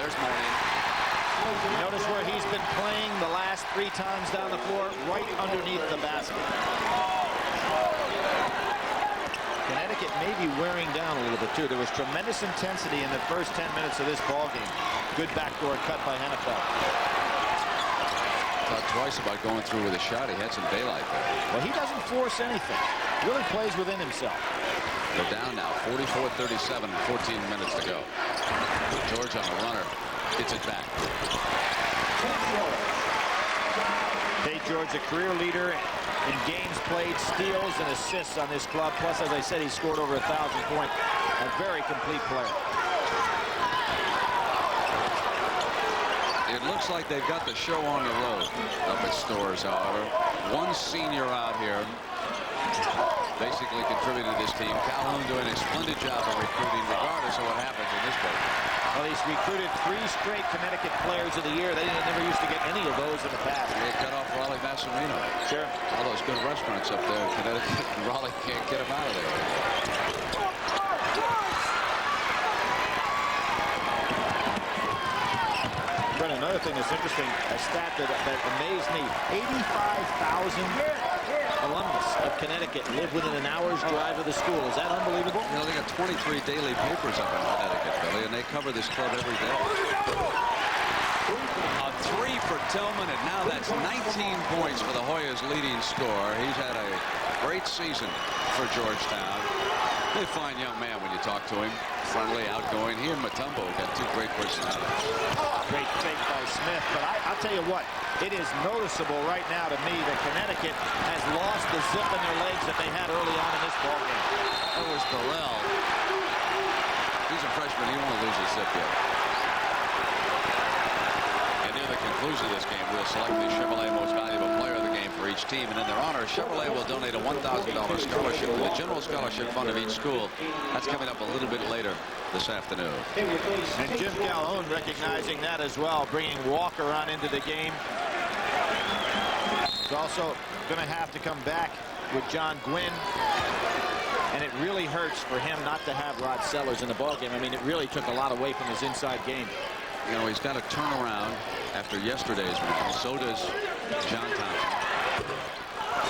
There's Mourning. You notice where he's been playing the last 3 times down the floor, right underneath the basket. Connecticut may be wearing down a little bit, too. There was tremendous intensity in the first 10 minutes of this ball game. Good backdoor cut by Hennefeld. Thought twice about going through with a shot. He had some daylight there. Well, he doesn't force anything. Really plays within himself. They're down now, 44-37, 14 minutes to go. George on the runner. Gets it back. Tate George, a career leader in games played, steals, and assists on this club. Plus, as I said, he scored over 1,000 points. A very complete player. It looks like they've got the show on the road up at Storrs, however. One senior out here basically contributed to this team. Calhoun doing a splendid job of recruiting regardless of what happens in this game. Well, he's recruited 3 straight Connecticut Players of the Year. They never used to get any of those in the past. They cut off Raleigh Massimino. Sure. All those good restaurants up there in Connecticut. Raleigh can't get them out of there. Brent, another thing that's interesting, a stat that amazed me, 85,000 alumnus of Connecticut live within an hour's drive of the school. Is that unbelievable? You know, they got 23 daily papers up in Connecticut, Billy, and they cover this club every day. A 3 for Tillman, and now that's 19 points for the Hoyas' leading scorer. He's had a great season for Georgetown. He's a fine young man when you talk to him. Friendly, outgoing. He and Mutombo got 2 great personalities. Great fake by Smith, but I'll tell you what, it is noticeable right now to me that Connecticut has lost the zip in their legs that they had early on in this ball game. That was Burrell. He's a freshman. He won't lose his zip yet. And in the conclusion of this game, we'll select the Chevrolet Most Valuable Player of the Game for each team. And in their honor, Chevrolet will donate a $1,000 scholarship to the General Scholarship Fund of each school. That's coming up a little bit later this afternoon. And Jim Calhoun recognizing that as well, bringing Walker on into the game. He's also going to have to come back with John Gwynn. And it really hurts for him not to have Rod Sellers in the ballgame. I mean, it really took a lot away from his inside game. You know, he's got to turn around after yesterday's win. So does John Thompson.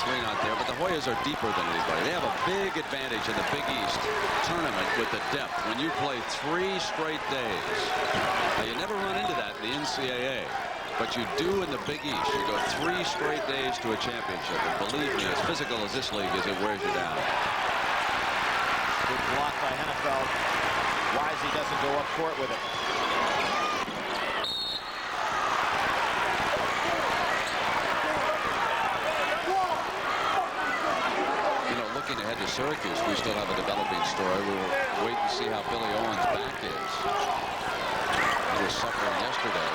3 not there, but the Hoyas are deeper than anybody. They have a big advantage in the Big East tournament with the depth. When you play 3 straight days, now you never run into that in the NCAA, but you do in the Big East. You go 3 straight days to a championship, and believe me, as physical as this league is, it wears you down. Good block by Hennefeld. Wisey doesn't go up court with it. Looking ahead to Syracuse, we still have a developing story. We will wait and see how Billy Owens' back is. He was suffering yesterday.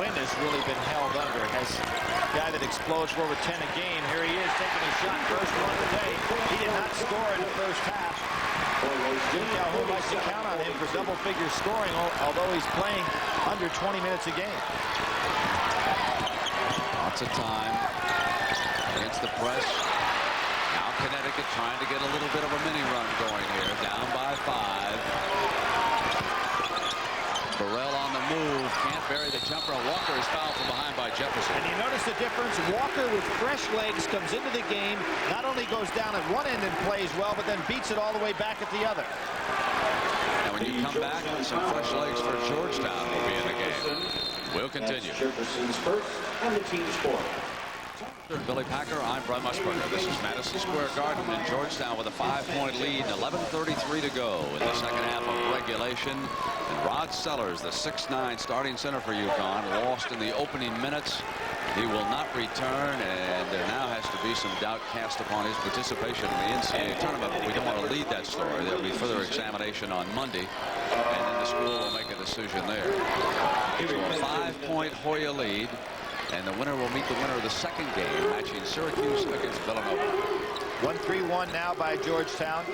Gwynn has really been held under. Has a guy that explodes for over 10 a game. Here he is taking a shot, first one of the day. He did not score in the first half. Jim Calhoun likes to count on him for double-figure scoring, although he's playing under 20 minutes a game. Lots of time against the press. Now Connecticut trying to get a little bit of a mini run going here. Down by 5. Burrell on the move. Can't bury the jumper. Walker is fouled from behind by Jefferson. And you notice the difference. Walker with fresh legs comes into the game. Not only goes down at one end and plays well, but then beats it all the way back at the other. And when you come back, some fresh legs for Georgetown will be in the game. We'll continue. Jefferson's first and the team's fourth. Billy Packer, I'm Brad Musburger. This is Madison Square Garden in Georgetown with a 5-point lead and 11:33 to go in the second half of regulation. And Rod Sellers, the 6'9" starting center for UConn, lost in the opening minutes. He will not return, and there now has to be some doubt cast upon his participation in the NCAA tournament, but we don't want to lead that story. There will be further examination on Monday, and then the school will make a decision there. So a 5-point Hoya lead. And the winner will meet the winner of the second game, matching Syracuse against Villanova. 1-3-1 now by Georgetown.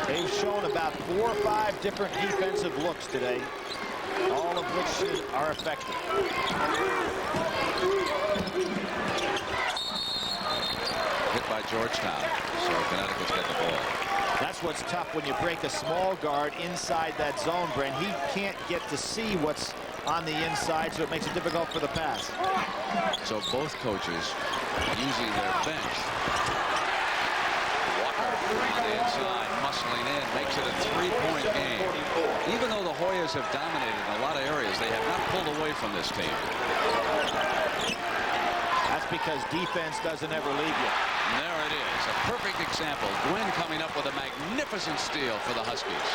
They've shown about 4 or 5 different defensive looks today, all of which are effective. Hit by Georgetown, so Connecticut's got the ball. That's what's tough when you break a small guard inside that zone, Brent. He can't get to see what's on the inside, so it makes it difficult for the pass. So both coaches using their bench. Walker on the inside, muscling in, makes it a 3-point game. Even though the Hoyas have dominated in a lot of areas, they have not pulled away from this team. That's because defense doesn't ever leave you. And there it is, a perfect example. Gwynn coming up with a magnificent steal for the Huskies.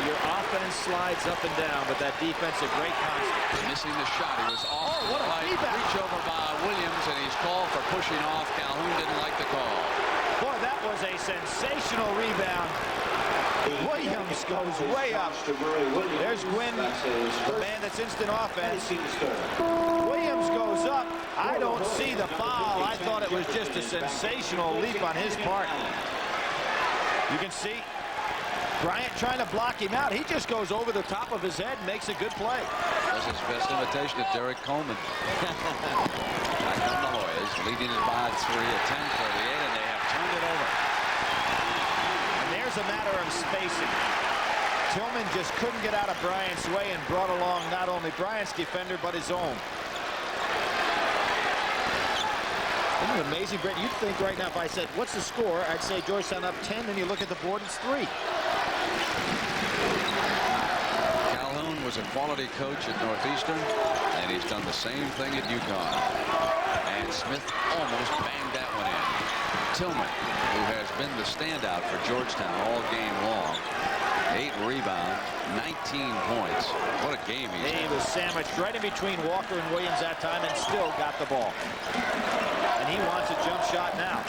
Your offense slides up and down, but that defense a great constant. Missing the shot. He was off. Oh, what a rebound. Reach over by Williams, and he's called for pushing off. Calhoun didn't like the call. Boy, that was a sensational rebound. Williams goes way up. There's Gwynn, the man that's instant offense. Williams goes up. I don't see the foul. I thought it was just a sensational leap on his part. You can see Bryant trying to block him out. He just goes over the top of his head and makes a good play. That's his best imitation of Derek Coleman. Back on the Hoyas, leading it by 3 at 10:38, and they have turned it over. And there's a matter of spacing. Tillman just couldn't get out of Bryant's way and brought along not only Bryant's defender, but his own. Isn't it amazing, Brett? You'd think right now if I said, what's the score? I'd say Georgetown up 10, then you look at the board, it's 3. Calhoun was a quality coach at Northeastern, and he's done the same thing at UConn. And Smith almost banged that one in. Tillman, who has been the standout for Georgetown all game long, 8 rebounds, 19 points. What a game he's had. He was sandwiched right in between Walker and Williams that time and still got the ball. And he wants a jump shot now.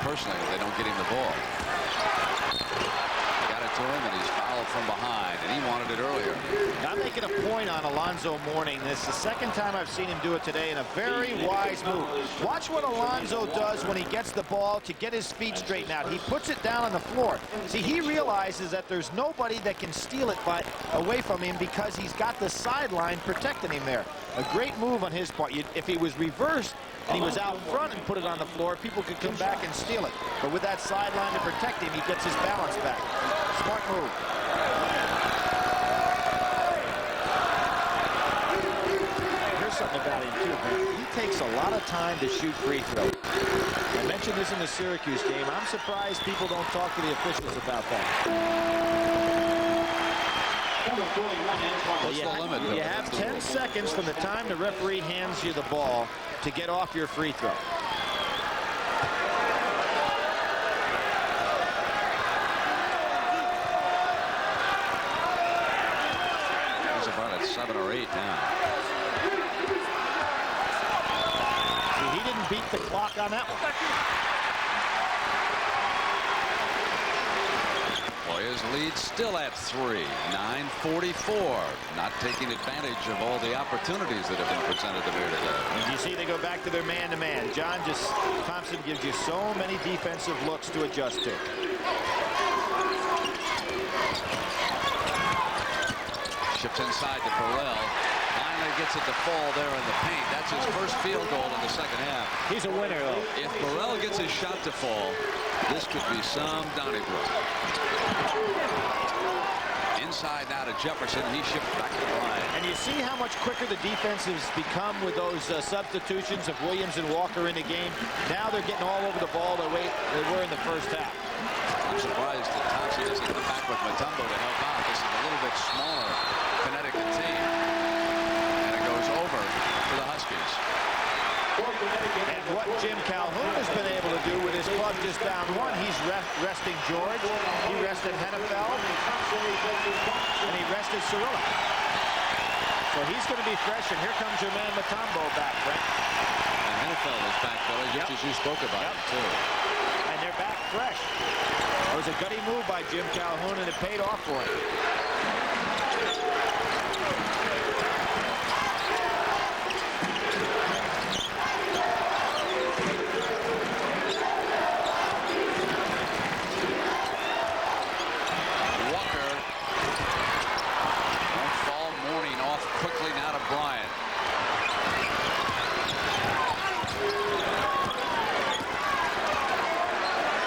personally if they don't get him the ball. Got it to him, and he's fouled from behind, and he wanted it earlier. I'm making a point on Alonzo Mourning. This is the second time I've seen him do it today, and a very wise move. Watch what Alonzo does when he gets the ball to get his feet straightened out. He puts it down on the floor. See, he realizes that there's nobody that can steal it away from him because he's got the sideline protecting him there. A great move on his part. If he was reversed and he was out front and put it on the floor, people could come back and steal it. But with that sideline to protect him, he gets his balance back. Smart move. Here's something about him, too, man. He takes a lot of time to shoot free throws. I mentioned this in the Syracuse game. I'm surprised people don't talk to the officials about that. Well, you have 10 seconds from the time the referee hands you the ball to get off your free throw. He's about at 7 or 8 now. See, he didn't beat the clock on that one. His lead still at 3. 9:44. Not taking advantage of all the opportunities that have been presented to him here today. And you see they go back to their man-to-man. Thompson gives you so many defensive looks to adjust to. Ships inside to Burrell. Finally gets it to fall there in the paint. That's his first field goal in the second half. He's a winner, though. If Burrell gets his shot to fall, this could be some Donnybrook. Inside now to Jefferson. He ships back to the line. And you see how much quicker the defense has become with those substitutions of Williams and Walker in the game. Now they're getting all over the ball the way they were in the first half. I'm surprised that Thompson doesn't come back with Mutombo to help out. This is a little bit smaller Connecticut team. And it goes over to the Huskies. And what Jim Calhoun has been able to do with his club just down one, he's resting George, he rested Hennefeld, and he rested Cirillo. So he's going to be fresh, and here comes your man Mutombo back, Frank. And Hennefeld is back, Billy, just as you spoke about it, too. And they're back fresh. It was a gutty move by Jim Calhoun, and it paid off for him.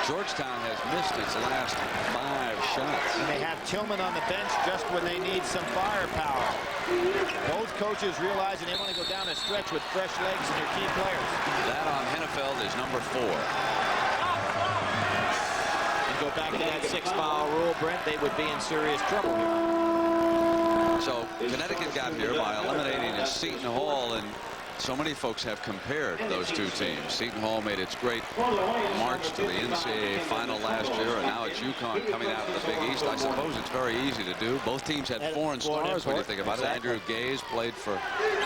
Georgetown has missed its last 5 shots. And they have Tillman on the bench just when they need some firepower. Both coaches realizing they want to go down a stretch with fresh legs and their key players. That on Hennefeld is number 4. And go back to that 6-foul rule, Brent, they would be in serious trouble here. So Connecticut got here by eliminating Seton Hall, and so many folks have compared those two teams. Seton Hall made its great march to the NCAA final last year, and now it's UConn coming out of the Big East. I suppose it's very easy to do. Both teams had foreign stars when you think about it. Andrew Gaze played for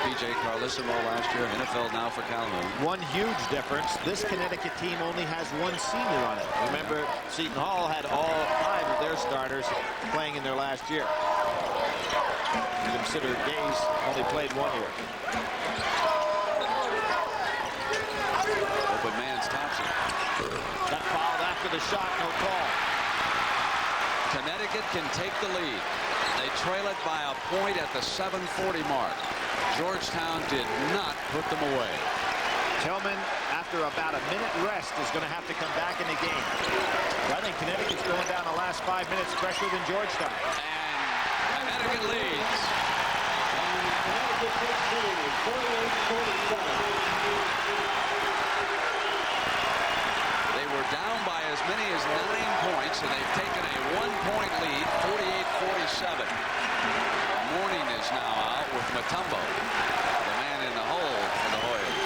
P.J. Carlissimo last year. NFL now for Calhoun. One huge difference. This Connecticut team only has one senior on it. Remember, Seton Hall had all 5 of their starters playing in their last year. Consider Gaze only played 1 year. Open man's Thompson. Got fouled after the shot, no call. Connecticut can take the lead. They trail it by a point at the 7:40 mark. Georgetown did not put them away. Tillman, after about a minute rest, is going to have to come back in the game. I think Connecticut's going down the last 5 minutes fresher than Georgetown. And Connecticut leads. They were down by as many as 9 points, and they've taken a 1-point lead, 48-47. Mourning is now out with Mutombo, the man in the hole for the Hoyas.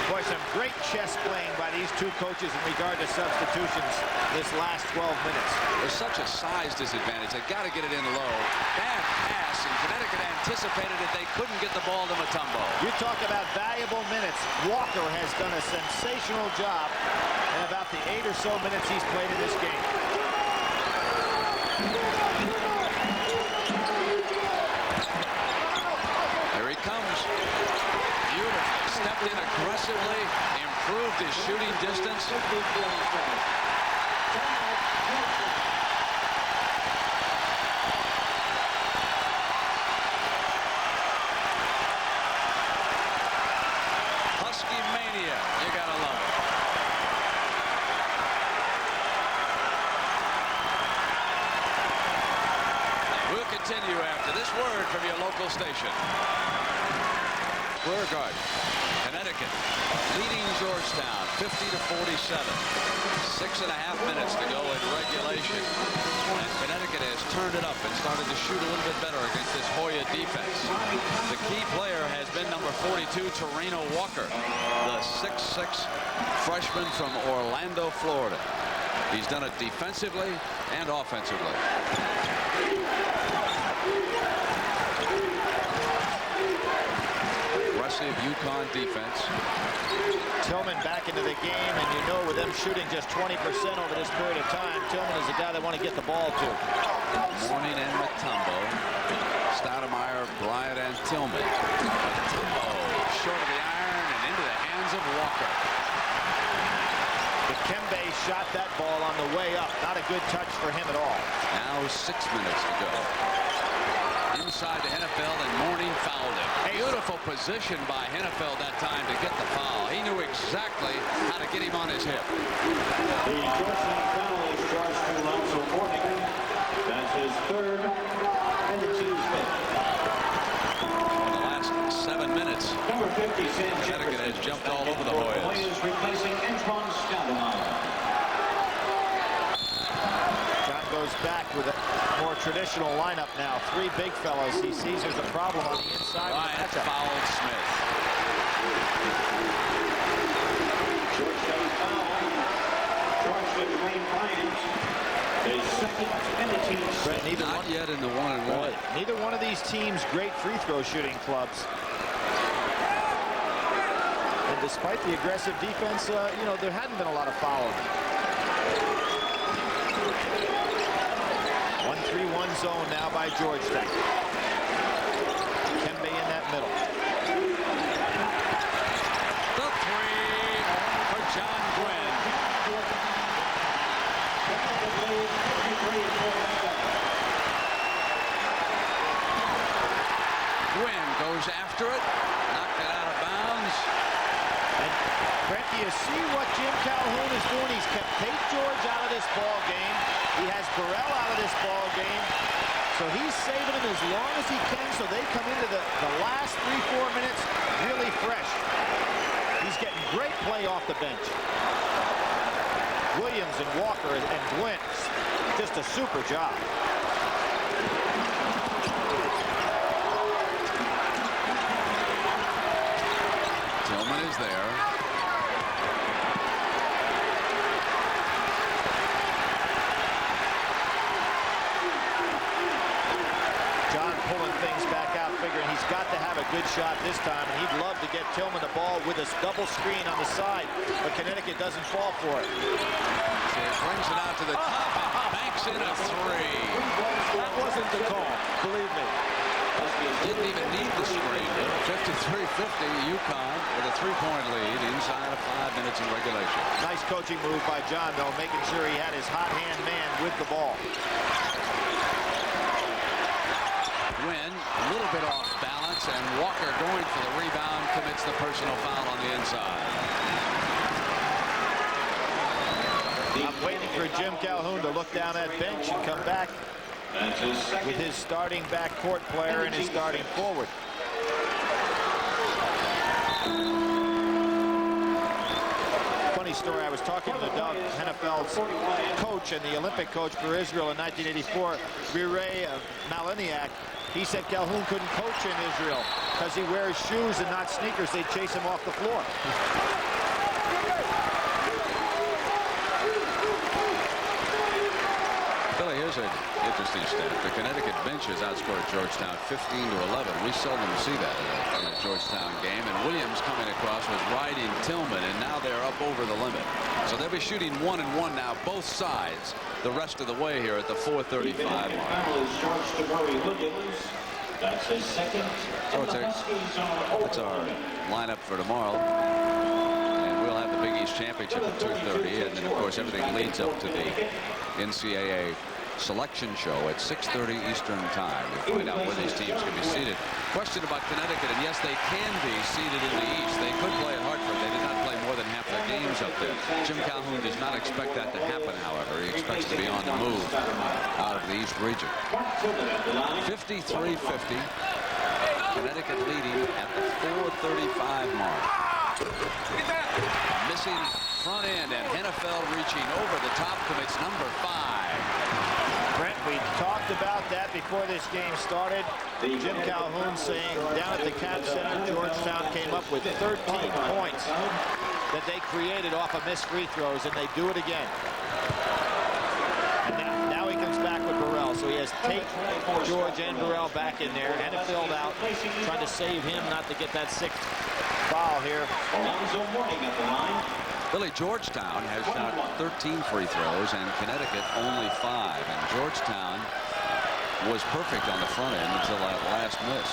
Boy, some great chess playing by these two coaches in regard to substitutions this last 12 minutes. There's such a size disadvantage. They've got to get it in low. Bad pass, and Connecticut anticipated it. They couldn't get the ball to Mutombo. You talk about valuable minutes. Walker has done a sensational job in about the 8 or so minutes he's played in this game. Here he comes. Beautiful. Stepped in aggressively, improved his shooting distance. Husky mania. You gotta love it. We'll continue after this word from your local station. Beauregard, Connecticut, leading Georgetown 50-47. 6.5 minutes to go in regulation. And Connecticut has turned it up and started to shoot a little bit better against this Hoya defense. The key player has been number 42, Terreno Walker, the 6'6" freshman from Orlando, Florida. He's done it defensively and offensively. Aggressive UConn defense. Tillman back into the game, and you know with them shooting just 20% over this period of time, Tillman is the guy they want to get the ball to. Morning and Mutombo. Stoudemire, Bryant, and Tillman. Mutombo short of the iron and into the hands of Walker. Dikembe shot that ball on the way up. Not a good touch for him at all. Now 6 minutes to go. Inside to Hennefeld, and Morning fouled him. Beautiful position by Hennefeld that time to get the foul. He knew exactly how to get him on his hip. The Georgetown foul is charged to Alonzo Mourning. That's his third and the team's fifth. In the last 7 minutes, Number 50, Sam Connecticut has jumped all over the Hoyas. Hoyas. Replacing Antoine Stoudemire. John goes back with a more traditional lineup now. 3 big fellows. He sees there's a problem on the inside. Bryant fouled Smith. Georgetown foul. Charged with Dwayne Bryant. His second and the team's fifth. Not yet in the 1-and-1. Neither one of these teams great free throw shooting clubs. And despite the aggressive defense, you know, there hadn't been a lot of fouling. 1-3-1 zone now by Georgetown. Dikembe in that middle. The 3 for John Gwynn. Gwynn goes after it, knocked it out of bounds. And Brent, do you see what Jim Calhoun is doing? He's kept Tate George out of this ball game. He has Burrell out of this ball game. So he's saving them as long as he can so they come into the last 3-4 minutes really fresh. He's getting great play off the bench. Williams and Walker and Gwynn, just a super job. Tillman is there. John pulling things back out, figuring he's got to have a good shot this time, and he'd love to get Tillman the ball with a double screen on the side, but Connecticut doesn't fall for it. So he brings it out to the top and banks in a 3. That wasn't the call, believe me. Didn't even need the screen. 53-50 UConn with a 3-point lead inside of 5 minutes in regulation. Nice coaching move by John, though, making sure he had his hot hand man with the ball. Gwynn a little bit off balance, and Walker going for the rebound commits the personal foul on the inside. I'm waiting for Jim Calhoun to look down that bench and come back with his starting backcourt player and his starting forward. Funny story, I was talking to Doug Hennefeld's coach and the Olympic coach for Israel in 1984, Rirei Maliniak. He said Calhoun couldn't coach in Israel because he wears shoes and not sneakers. They chase him off the floor. Billy, here's an interesting stat. The Connecticut bench has outscored Georgetown 15-11. We seldom see that in a Georgetown game. And Williams coming across was riding Tillman, and now they're up over the limit. So they'll be shooting 1-1 now, both sides, the rest of the way here at the 4:35 mark. That's his second. So that's our lineup for tomorrow. And we'll have the Big East Championship at 2:30. And then, of course, everything leads up to the NCAA selection show at 6:30 Eastern time. We'll find out where these teams can be seated. Question about Connecticut, and yes, they can be seated in the East. They could play at Hartford. They did not play more than half their games up there. Jim Calhoun does not expect that to happen, however. He expects to be on the move out of the East region. 53-50. Connecticut leading at the 4:35 mark. Missing front end, and Hennefeld reaching over the top commits number 5. Brent, we talked about that before this game started. Jim Calhoun saying down at the Cap Center, Georgetown came up with 13 points that they created off of missed free throws, and they do it again. And now he comes back with Burrell, so he has Tate, George, and Burrell back in there. Hennefeld out, trying to save him not to get that 6th foul here. Billy, Georgetown has shot 13 free throws and Connecticut only 5. And Georgetown was perfect on the front end until that last miss.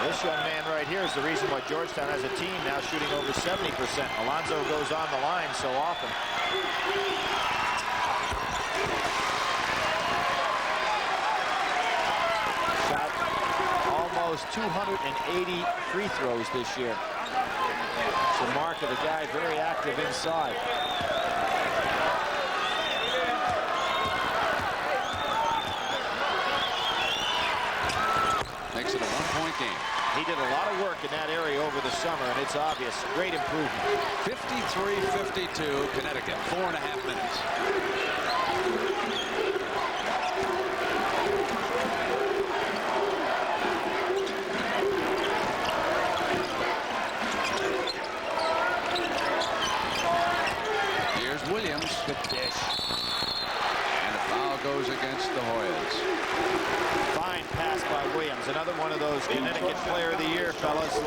This young man right here is the reason why Georgetown has a team now shooting over 70%. Alonzo goes on the line so often. Shot almost 280 free throws this year. It's a mark of a guy very active inside. Makes it a 1-point game. He did a lot of work in that area over the summer, and it's obvious. Great improvement. 53-52, Connecticut, 4.5 minutes. Williams, good dish. And a foul goes against the Hoyas. Fine pass by Williams. Another one of those Connecticut Player of the Year, fellas.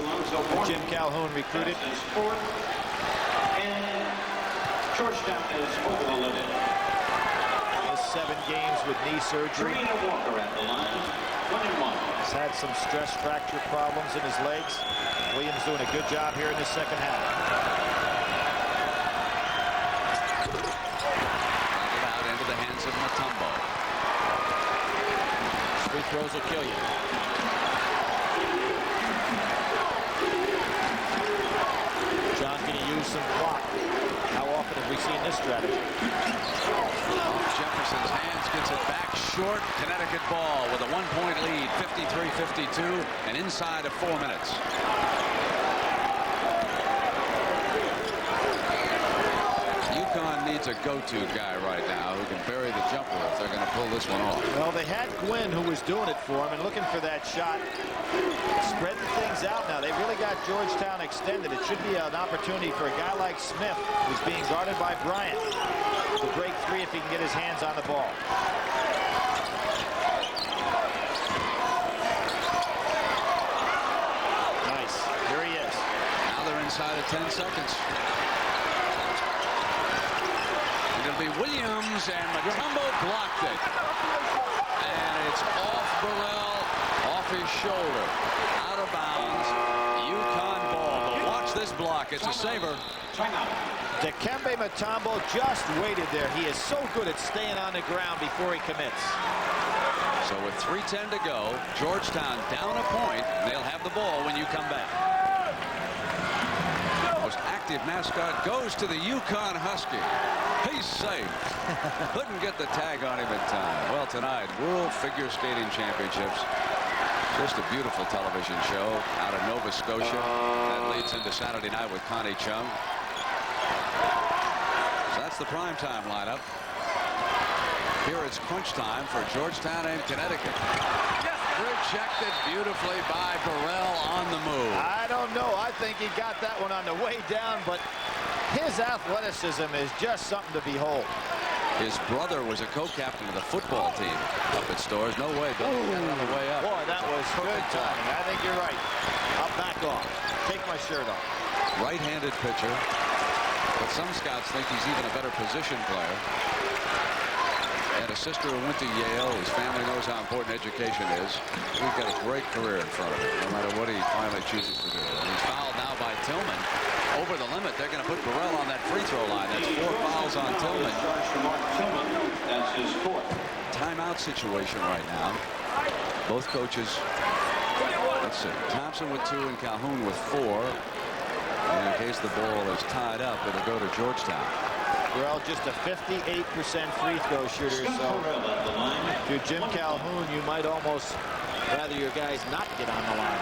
Jim Calhoun recruited. And Georgetown is over the limit. Missed 7 games with knee surgery. Walker at the line. 1-1. He's had some stress fracture problems in his legs. Williams doing a good job here in the second half. Free throws will kill you. John's going to use some clock. How often have we seen this strategy? Jefferson's hands gets it back short. Connecticut ball with a 1-point lead, 53-52, and inside of 4 minutes. UConn needs a go-to guy right now who can bury the jumper if they're going to pull this one off. Well, they had Gwynn who was doing it for him and looking for that shot. Spreading things out now. They really got Georgetown extended. It should be an opportunity for a guy like Smith, who's being guarded by Bryant, to break 3 if he can get his hands on the ball. Nice. Here he is. Now they're inside of 10 seconds. It'll be Williams, and Mutombo blocked it. And it's off Burrell, off his shoulder, out of bounds. UConn ball. But watch this block. It's a saver. Dikembe Mutombo just waited there. He is so good at staying on the ground before he commits. So with 3:10 to go, Georgetown down a point. They'll have the ball when you come back. Most active mascot goes to the UConn Husky. He's safe. Couldn't get the tag on him in time. Well, tonight, World Figure Skating Championships. Just a beautiful television show out of Nova Scotia. That leads into Saturday night with Connie Chung. So that's the primetime lineup. Here it's crunch time for Georgetown and Connecticut. Rejected beautifully by Burrell on the move. I don't know. I think he got that one on the way down, but His athleticism is just something to behold. His brother was a co-captain of the football team up at Storrs. No way, Bill. Got it on the way up. Boy, that was good timing. I think you're right. I'll back off. Take my shirt off. Right-handed pitcher, but some scouts think he's even a better position player. Had a sister who went to Yale. His family knows how important education is. He's got a great career in front of him, no matter what he finally chooses to do. And he's fouled now by Tillman. Over the limit, they're going to put Burrell on that free throw line. That's 4 fouls on Tillman. That's his fourth. Timeout situation right now. Both coaches. Let's see. Thompson with 2 and Calhoun with 4. And in case the ball is tied up, it'll go to Georgetown. Burrell just a 58% free throw shooter. So if you're Jim Calhoun, you might almost rather your guys not get on the line.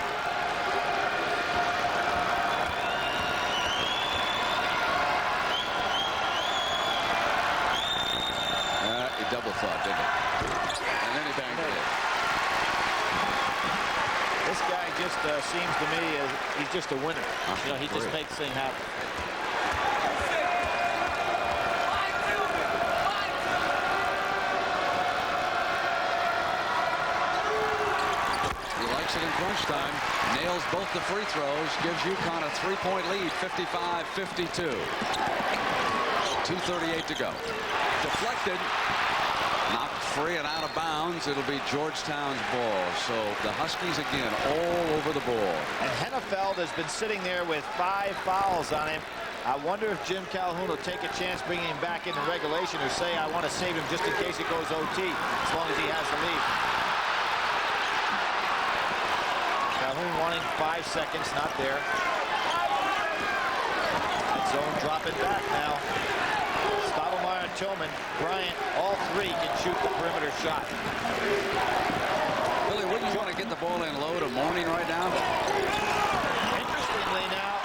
He double thought, didn't he? And then he banged it in. This guy just seems to me as he's just a winner. You know, he just makes things happen. He likes it in crunch time. Nails both the free throws. Gives UConn a 3-point lead, 55-52. 2:38 to go. Deflected. Knocked free and out of bounds. It'll be Georgetown's ball. So the Huskies again all over the ball. And Hennefeld has been sitting there with 5 fouls on him. I wonder if Jim Calhoun will take a chance bringing him back into regulation or say I want to save him just in case it goes OT as long as he has the lead. Calhoun wanting 5 seconds, not there. That zone dropping back now. Stottlemyre and Tillman, Bryant, all 3 can shoot the perimeter shot. Billy, wouldn't you want to get the ball in low to Mourning right now? Interestingly now.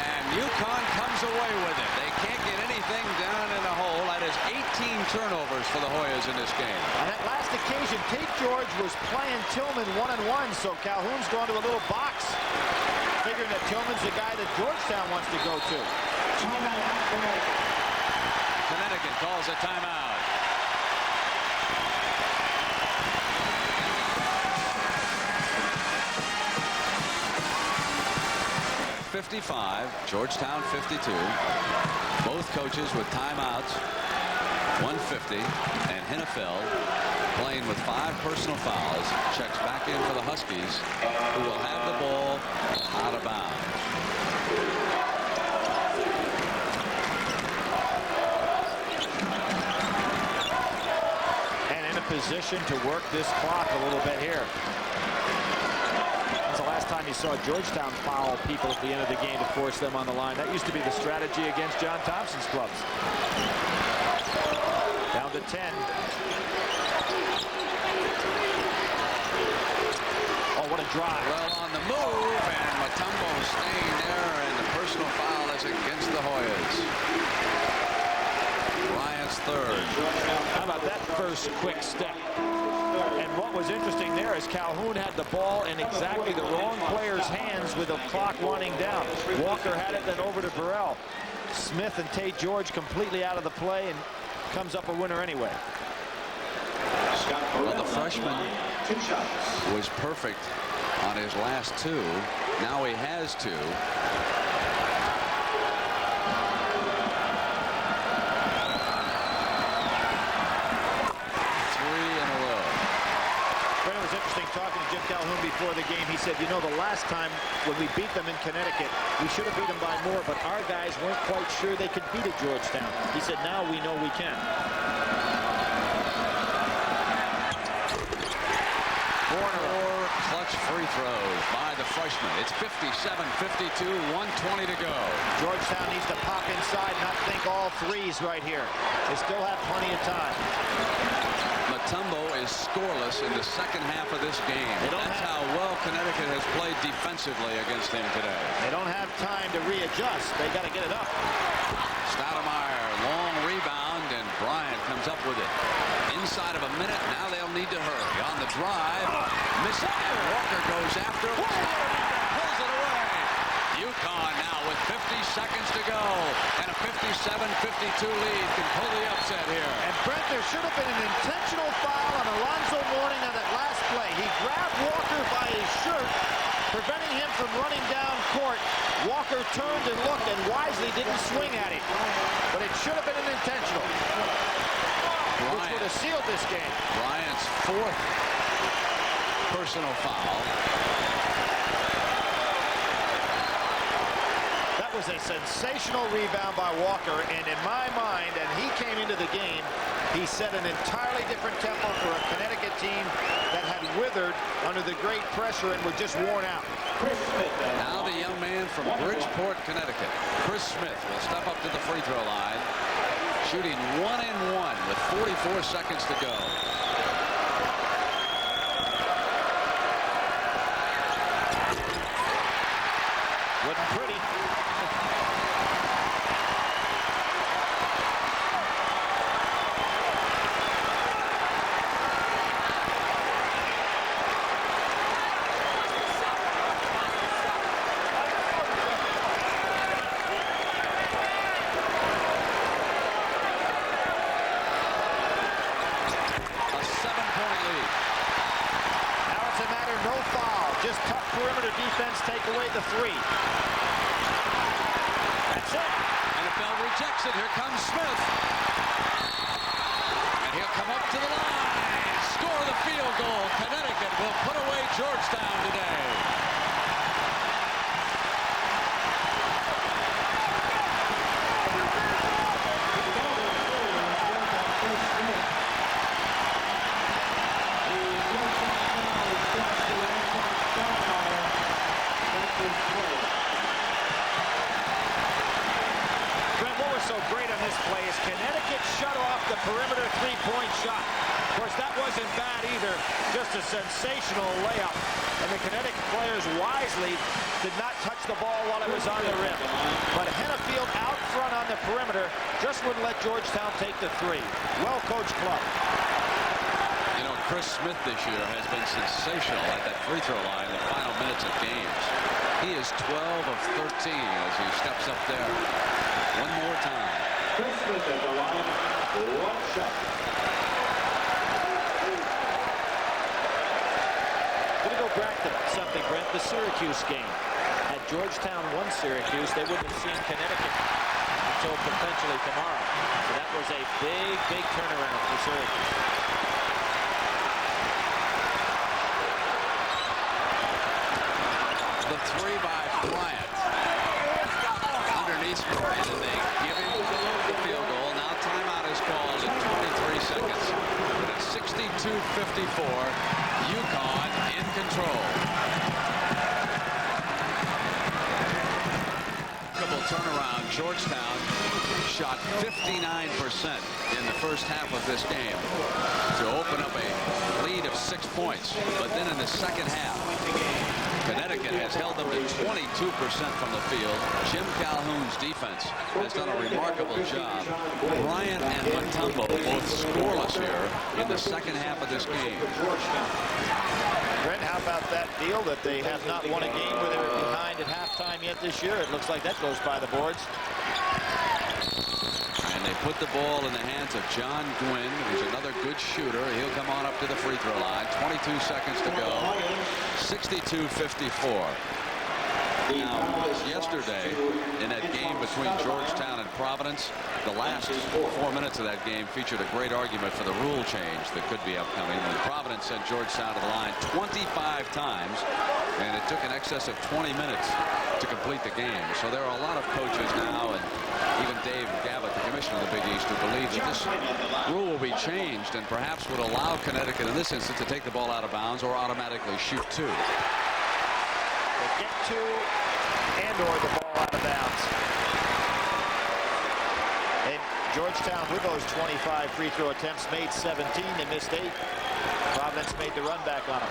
And UConn comes away with it. They can't get anything down in the hole. That is 18 turnovers for the Hoyas in this game. On that last occasion, Tate George was playing Tillman 1-on-1, so Calhoun's going to a little box, figuring that Tillman's the guy that Georgetown wants to go to. Connecticut calls a timeout. Georgetown 52. Both coaches with timeouts. 150. And Hennefeld playing with 5 personal fouls. Checks back in for the Huskies, who will have the ball out of bounds. Position to work this clock a little bit here. That's the last time you saw Georgetown foul people at the end of the game to force them on the line. That used to be the strategy against John Thompson's clubs. Down to 10. Oh, what a drive. Well, on the move, and Mutombo staying there, and the personal foul is against the Hoyas. Bryant's 3rd. How about that first quick step? And what was interesting there is Calhoun had the ball in exactly the wrong player's hands with the clock winding down. Walker had it, then over to Burrell. Smith and Tate George completely out of the play, and comes up a winner anyway. Well, the freshman was perfect on his last 2. Now he has 2. Talking to Jim Calhoun before the game, he said, you know, the last time when we beat them in Connecticut, we should have beat them by more, but our guys weren't quite sure they could beat a Georgetown. He said, now we know we can. 4 clutch free throws by the freshman. It's 57-52, 1:20 to go. Georgetown needs to pop inside, not think all 3s right here. They still have plenty of time. Mutombo is scoreless in the second half of this game. That's how well Connecticut has played defensively against him today. They don't have time to readjust. They got to get it up. Stottlemyre, long rebound, and Bryant comes up with it. Inside of a minute, now they'll need to hurry. On the drive, misses, and Walker goes after him. Pulls it away. UConn now with 50 seconds to go, and a 57-52 lead can pull the upset here. And Brent, there should have been an intentional foul on Alonzo Mourning on that last play. He grabbed Walker by his shirt, preventing him from running down court. Walker turned and looked and wisely didn't swing at him. But it should have been an intentional, which would have sealed this game. Bryant's 4th personal foul. That was a sensational rebound by Walker, and in my mind, and he came into the game, he set an entirely different tempo for a Connecticut team that had withered under the great pressure and were just worn out. Now the young man from Bridgeport, Connecticut, Chris Smith, will step up to the free throw line, shooting 1-and-1 with 44 seconds to go. Wasn't pretty. Take away the 3. That's it. NFL rejects it. Here comes Smith. And he'll come up to the line. Score the field goal. Connecticut will put away Georgetown today. Connecticut shut off the perimeter three-point shot. Of course, that wasn't bad either. Just a sensational layup. And the Connecticut players wisely did not touch the ball while it was on the rim. But Hennefield out front on the perimeter just wouldn't let Georgetown take the 3. Well-coached club. You know, Chris Smith this year has been sensational at that free throw line in the final minutes of games. He is 12 of 13 as he steps up there. One more time. Chris Smith at the line, 1 shot. Going to go back to something, Brent, the Syracuse game. Had Georgetown won Syracuse, they wouldn't have seen Connecticut until potentially tomorrow. So that was a big, big turnaround for Syracuse. The 3 by Bryant. Underneath Bryant, and they give him the field goal. Now timeout is called at 23 seconds. But at 62-54, UConn in control. Turnaround. Georgetown shot 59% in the first half of this game to open up a lead of 6 points. But then in the second half, Connecticut has held them to 22% from the field. Jim Calhoun's defense has done a remarkable job. Bryant and Mutombo both scoreless here in the second half of this game. Brent, how about that deal that they have not won a game where they were behind at halftime yet this year? It looks like that goes by the boards. And they put the ball in the hands of John Gwynn, who's another good shooter. He'll come on up to the free throw line. 22 seconds to go. 62-54. Now, yesterday, in that game between Georgetown and Providence, the last 4 minutes of that game featured a great argument for the rule change that could be upcoming. When Providence sent Georgetown to the line 25 times, and it took an excess of 20 minutes to complete the game. So there are a lot of coaches now, and even Dave Gavitt, the commissioner of the Big East, who believe that this rule will be changed and perhaps would allow Connecticut in this instance to take the ball out of bounds or automatically shoot 2. Get 2 and or the ball out of bounds. And Georgetown, with those 25 free throw attempts, made 17. They missed 8. Providence made the run back on them.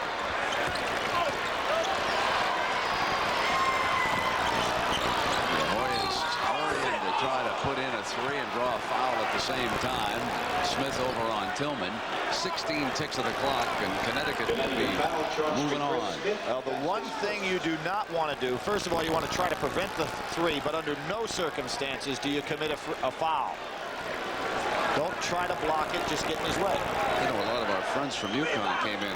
The Hoyas turn into try to put in a 3 and draw a foul at the same time. Smith over on Tillman. 16 ticks of the clock, and Connecticut will be moving on. Well, the one thing you do not want to do, first of all, you want to try to prevent the 3, but under no circumstances do you commit a foul. Don't try to block it, just get in his way. You know, a lot of our friends from UConn came in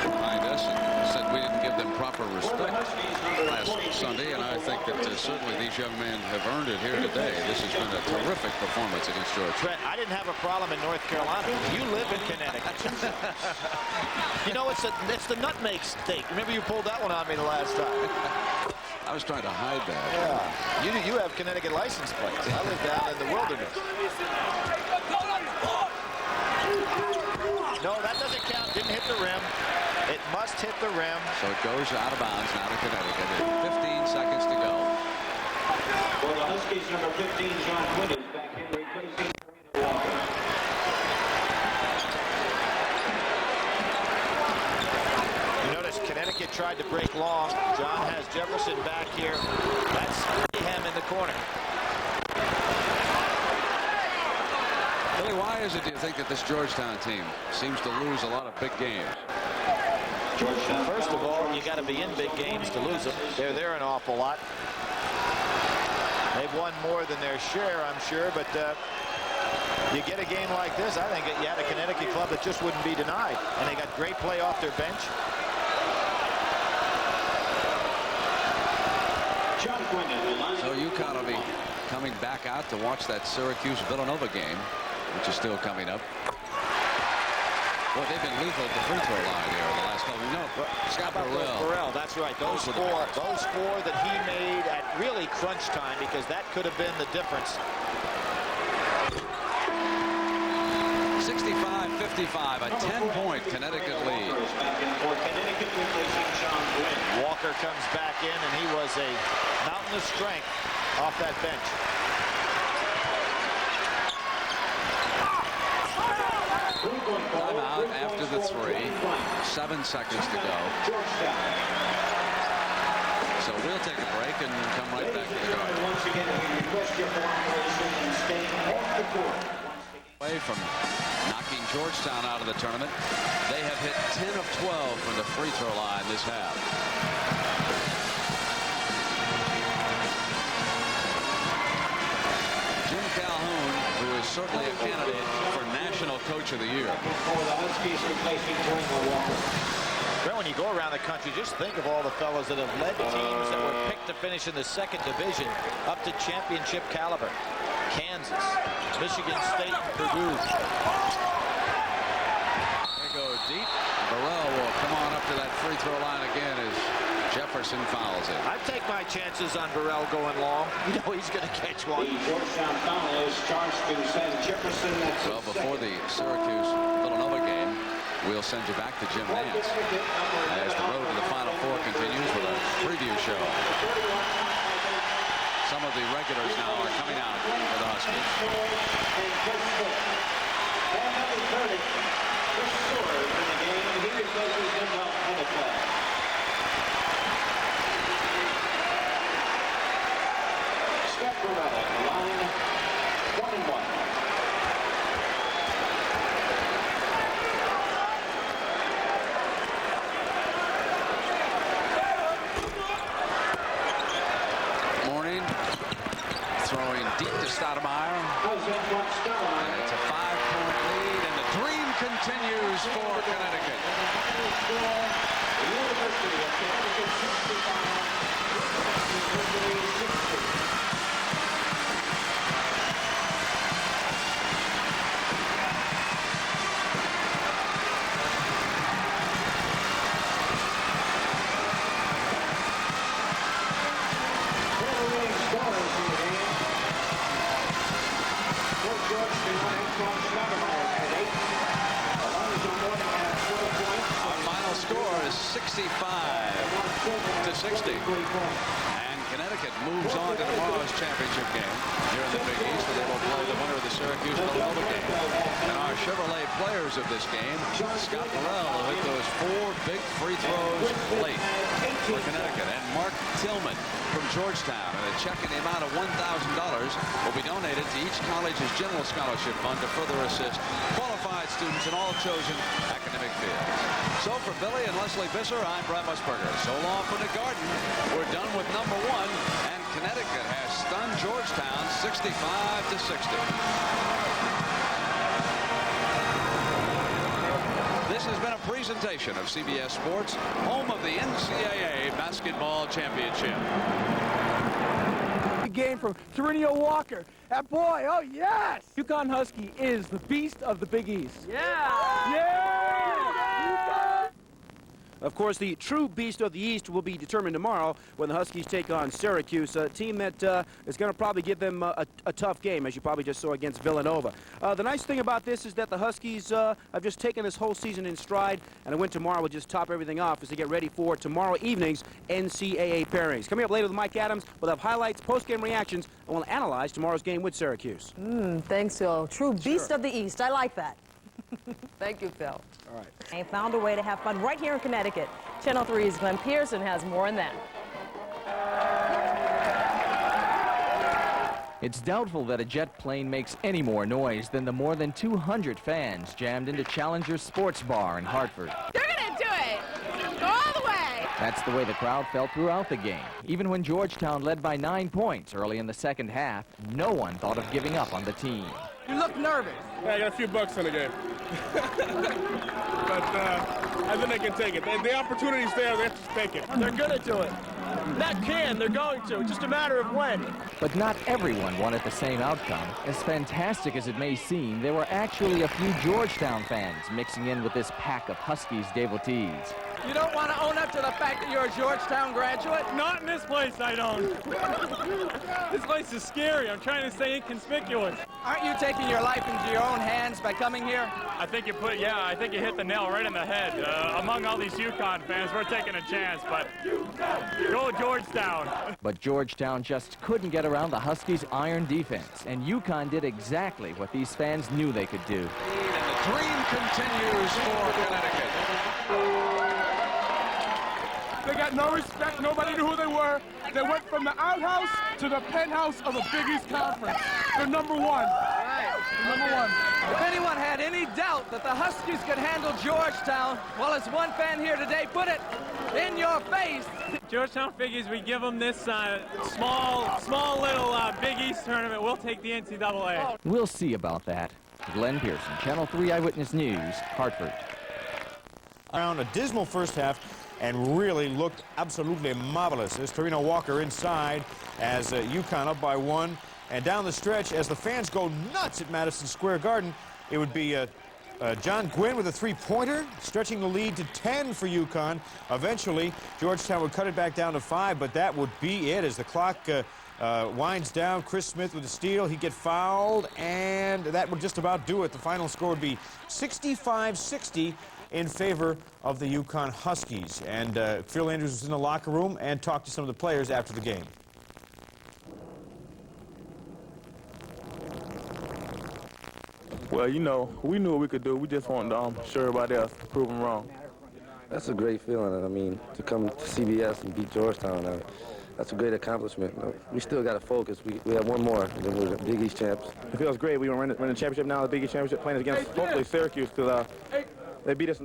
behind us and said we didn't give them proper respect last Sunday, and I think that certainly these young men have earned it here today. This has been a terrific performance against Georgetown. Trent, I didn't have a problem in North Carolina. You live in Connecticut. You know, it's the nutmeg steak. Remember you pulled that one on me the last time. I was trying to hide that. Yeah. You have Connecticut license plates. I live down in the wilderness. No, that doesn't count. Didn't hit the rim. It must hit the rim. So it goes out of bounds now to Connecticut. 15 seconds to go. For the Huskies, number 15, John Quinn is back in replacing Walker. You notice Connecticut tried to break long. John has Jefferson back here. That's him in the corner. Billy, why is it, do you think, that this Georgetown team seems to lose a lot of big games? First of all, you got to be in big games to lose them. They're there an awful lot. They've won more than their share, I'm sure, but you get a game like this, I think you had a Connecticut club that just wouldn't be denied, and they got great play off their bench. So UConn will be coming back out to watch that Syracuse-Villanova game, which is still coming up. Well, they've been lethal at the free throw line here in the last couple. Scott Burrell, that's right. Those four that he made at really crunch time, because that could have been the difference. 65-55, a 10-point Connecticut lead. Walker comes back in, and he was a mountain of strength off that bench. Timeout after the 3. 7 seconds to go. So we'll take a break and come right back to the Garden. Away from knocking Georgetown out of the tournament. They have hit 10 of 12 from the free throw line this half. Jim Calhoun, who is certainly a candidate for National Coach of the Year. When you go around the country, just think of all the fellows that have led teams that were picked to finish in the 2nd division up to championship caliber. Kansas, Michigan State, and Purdue. They go deep. Burrell will come on up to that free throw line again as Jefferson fouls it. I take my chances on Burrell going long. You know he's going to catch one. Well, before the Syracuse-Villanova game, we'll send you back to Jim Nance as the road to the Final Four continues with a preview show. Some of the regulars now are coming out for the Huskies. Throwing deep to Stoudemire. And it's a 5-point lead, and the dream continues for Connecticut. Our final score is 65-60. And Connecticut moves on to tomorrow's championship game here in the Big East, where they will play the winner of the Syracuse-Villanova game. And our Chevrolet players of this game, Scott Burrell will hit those 4 big free throws late. for Connecticut. And Mark Tillman from Georgetown. And a check in the amount of $1,000 will be donated to each college's general scholarship fund to further assist qualified students in all chosen academic fields. So for Billy and Leslie Visser, I'm Brett Musburger. So long from the Garden. We're done with number 1, and Connecticut has stunned Georgetown 65-60. This has been a presentation of CBS Sports, home of the NCAA Basketball Championship. Game from Torino Walker. That boy, oh yes! UConn Husky is the beast of the Big East. Yeah! Yeah! Of course, the true beast of the East will be determined tomorrow when the Huskies take on Syracuse, a team that is going to probably give them a tough game, as you probably just saw against Villanova. The nice thing about this is that the Huskies have just taken this whole season in stride, and a win tomorrow will just top everything off as they get ready for tomorrow evening's NCAA pairings. Coming up later with Mike Adams, we'll have highlights, post-game reactions, and we'll analyze tomorrow's game with Syracuse. Thanks, Phil. True beast of the East. I like that. Thank you, Phil. All right. I found a way to have fun right here in Connecticut. Channel 3's Glenn Pearson has more on that. It's doubtful that a jet plane makes any more noise than the more than 200 fans jammed into Challenger's Sports Bar in Hartford. They're gonna do it! Go all the way! That's the way the crowd felt throughout the game. Even when Georgetown led by 9 points early in the second half, no one thought of giving up on the team. You look nervous. Yeah, I got a few bucks in the game. But I think they can take it. The opportunity's there, they have to take it. They're gonna do it. They're going to. It's just a matter of when. But not everyone wanted the same outcome. As fantastic as it may seem, there were actually a few Georgetown fans mixing in with this pack of Huskies devotees. You don't want to own up to the fact that you're a Georgetown graduate? Not in this place, I don't. This place is scary. I'm trying to stay inconspicuous. Aren't you taking your life into your own hands by coming here? I think you hit the nail right in the head. Among all these UConn fans, we're taking a chance, but go Georgetown. But Georgetown just couldn't get around the Huskies' iron defense, and UConn did exactly what these fans knew they could do. And the dream continues for Connecticut. They got no respect. Nobody knew who they were. They went from the outhouse to the penthouse of the Big East Conference. They're number 1. Number 1. If anyone had any doubt that the Huskies could handle Georgetown, well, as one fan here today put it, in your face. Georgetown figures we give them this small little Big East tournament. We'll take the NCAA. We'll see about that. Glenn Pearson, Channel 3 Eyewitness News, Hartford. Around a dismal first half and really looked absolutely marvelous as Torino Walker inside as UConn up by 1. And down the stretch, as the fans go nuts at Madison Square Garden, it would be John Gwynn with a 3-pointer, stretching the lead to 10 for UConn. Eventually, Georgetown would cut it back down to 5, but that would be it as the clock winds down. Chris Smith with a steal. He'd get fouled, and that would just about do it. The final score would be 65-60 in favor of the UConn Huskies. And Phil Andrews was in the locker room and talked to some of the players after the game. Well, you know, we knew what we could do. We just wanted to show everybody else to prove them wrong. That's a great feeling. I mean, to come to CBS and beat Georgetown, that's a great accomplishment. We still got to focus. We have one more, and then we're the Big East champs. It feels great. We were running the championship now, the Big East championship, playing against hopefully Syracuse, because they beat us.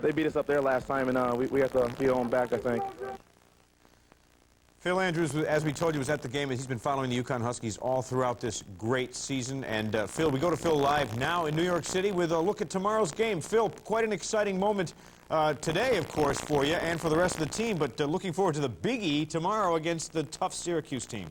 They beat us up there last time, and we have to be on back, I think. Phil Andrews, as we told you, was at the game, and he's been following the UConn Huskies all throughout this great season. And Phil, we go to Phil live now in New York City with a look at tomorrow's game. Phil, quite an exciting moment today, of course, for you and for the rest of the team, but looking forward to the Big E tomorrow against the tough Syracuse team.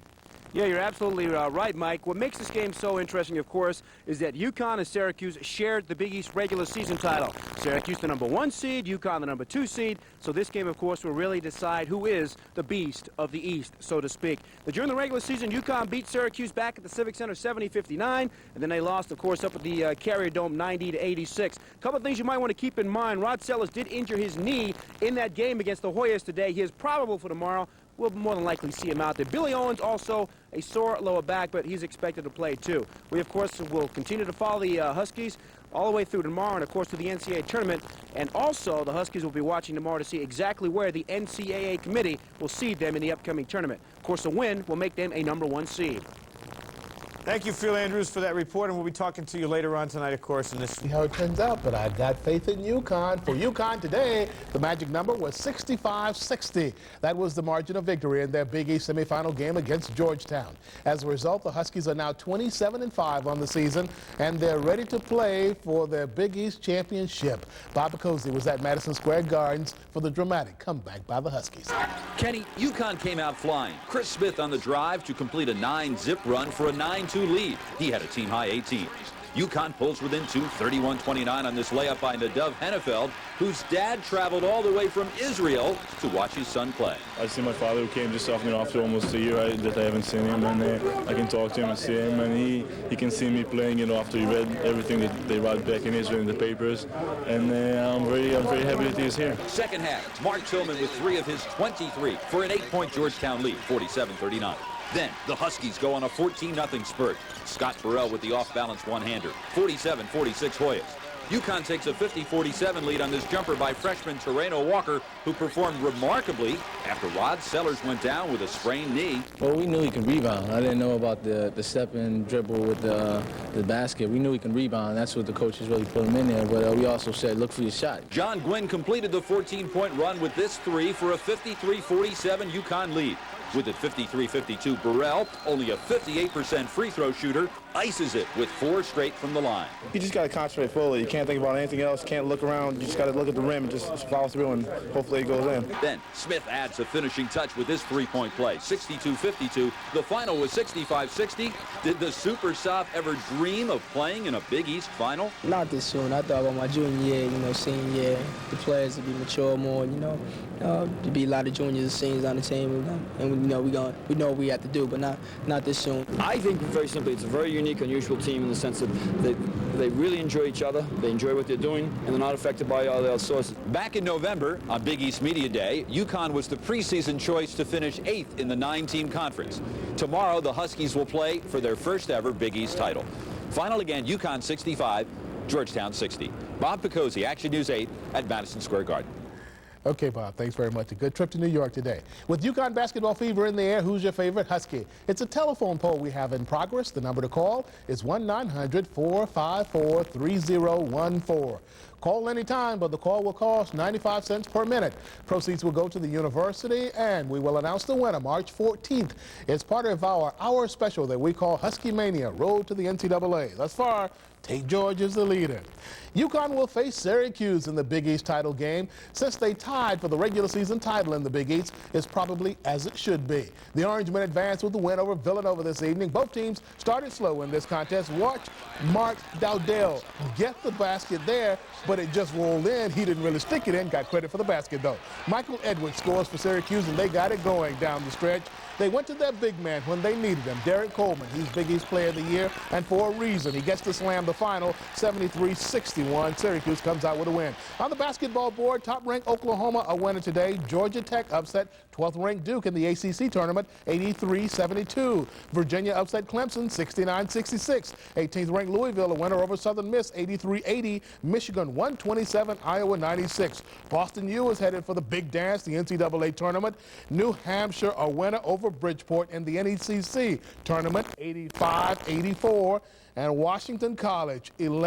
Yeah, you're absolutely right, Mike. What makes this game so interesting, of course, is that UConn and Syracuse shared the Big East regular season title. Syracuse the #1 seed, UConn the #2 seed. So this game, of course, will really decide who is the beast of the East, so to speak. But during the regular season, UConn beat Syracuse back at the Civic Center 70-59, and then they lost, of course, up at the Carrier Dome 90-86. A couple of things you might want to keep in mind. Rod Sellers did injure his knee in that game against the Hoyas today. He is probable for tomorrow. We'll more than likely see him out there. Billy Owens also a sore lower back, but he's expected to play too. We, of course, will continue to follow the Huskies. all the way through tomorrow and, of course, to the NCAA tournament. And also, the Huskies will be watching tomorrow to see exactly where the NCAA committee will seed them in the upcoming tournament. Of course, a win will make them a #1 seed. Thank you, Phil Andrews, for that report, and we'll be talking to you later on tonight, of course, in this. See how it turns out, but I got faith in UConn. For UConn today, the magic number was 65-60. That was the margin of victory in their Big East semifinal game against Georgetown. As a result, the Huskies are now 27-5 on the season, and they're ready to play for their Big East championship. Bob Picosi was at Madison Square Gardens for the dramatic comeback by the Huskies. Kenny, UConn came out flying. Chris Smith on the drive to complete a 9-zip run for a 9-2 lead. He had a team-high 18. UConn pulls within 2, 31-29 on this layup by Nadav Hennefeld, whose dad traveled all the way from Israel to watch his son play. I see my father, who came just after almost a year that I haven't seen him, and I can talk to him and see him, and he can see me playing, after he read everything that they write back in Israel in the papers, and I'm very happy that he's here. Second half, Mark Tillman with 3 of his 23 for an 8-point Georgetown lead, 47-39. Then the Huskies go on a 14-0 spurt. Scott Burrell with the off-balance one-hander, 47-46 Hoyas. UConn takes a 50-47 lead on this jumper by freshman Terreno Walker, who performed remarkably after Rod Sellers went down with a sprained knee. Well, we knew he could rebound. I didn't know about the step and dribble with the basket. We knew he can rebound. That's what the coaches really put him in there. But we also said, look for your shot. John Gwynn completed the 14-point run with this 3 for a 53-47 UConn lead. With it 53-52, Burrell, only a 58% free throw shooter, ices it with 4 straight from the line. You just got to concentrate fully. You can't think about anything else. Can't look around. You just got to look at the rim and just follow through, and hopefully it goes in. Then Smith adds a finishing touch with this 3-point play, 62-52. The final was 65-60. Did the Super Sop ever dream of playing in a Big East final? Not this soon. I thought about my junior year, senior year, the players to be mature more, to be a lot of juniors and seniors on the team, and we know what we have to do, but not this soon. I think very simply, it's a very unique, unusual team in the sense that they really enjoy each other, they enjoy what they're doing, and they're not affected by all the other sources. Back in November, on Big East Media Day, UConn was the preseason choice to finish 8th in the 9-team conference. Tomorrow, the Huskies will play for their first ever Big East title. Final again, UConn 65, Georgetown 60. Bob Picosi, Action News 8 at Madison Square Garden. Okay, Bob, thanks very much. A good trip to New York today. With UConn basketball fever in the air, who's your favorite Husky? It's a telephone poll we have in progress. The number to call is 1-900-454-3014. Call anytime, but the call will cost 95 cents per minute. Proceeds will go to the university, and we will announce the winner March 14th. It's part of our hour special that we call Husky Mania, Road to the NCAA. Thus far, Tate George is the leader. UConn will face Syracuse in the Big East title game. Since they tied for the regular season title in the Big East, it's probably as it should be. The Orangemen advanced with the win over Villanova this evening. Both teams started slow in this contest. Watch Mark Dowdell get the basket there, but it just rolled in. He didn't really stick it in. Got credit for the basket, though. Michael Edwards scores for Syracuse, and they got it going down the stretch. They went to their big man when they needed him, Derek Coleman. He's Big East Player of the Year, and for a reason. He gets to slam the final, 73-61. Syracuse comes out with a win. On the basketball board, top-ranked Oklahoma a winner today. Georgia Tech upset 12th-ranked Duke in the ACC tournament, 83-72. Virginia upset Clemson, 69-66. 18th-ranked Louisville a winner over Southern Miss, 83-80. Michigan 127, Iowa 96. Boston U is headed for the big dance, the NCAA tournament. New Hampshire a winner over Bridgeport in the NECC tournament, 85-84. And Washington College 11.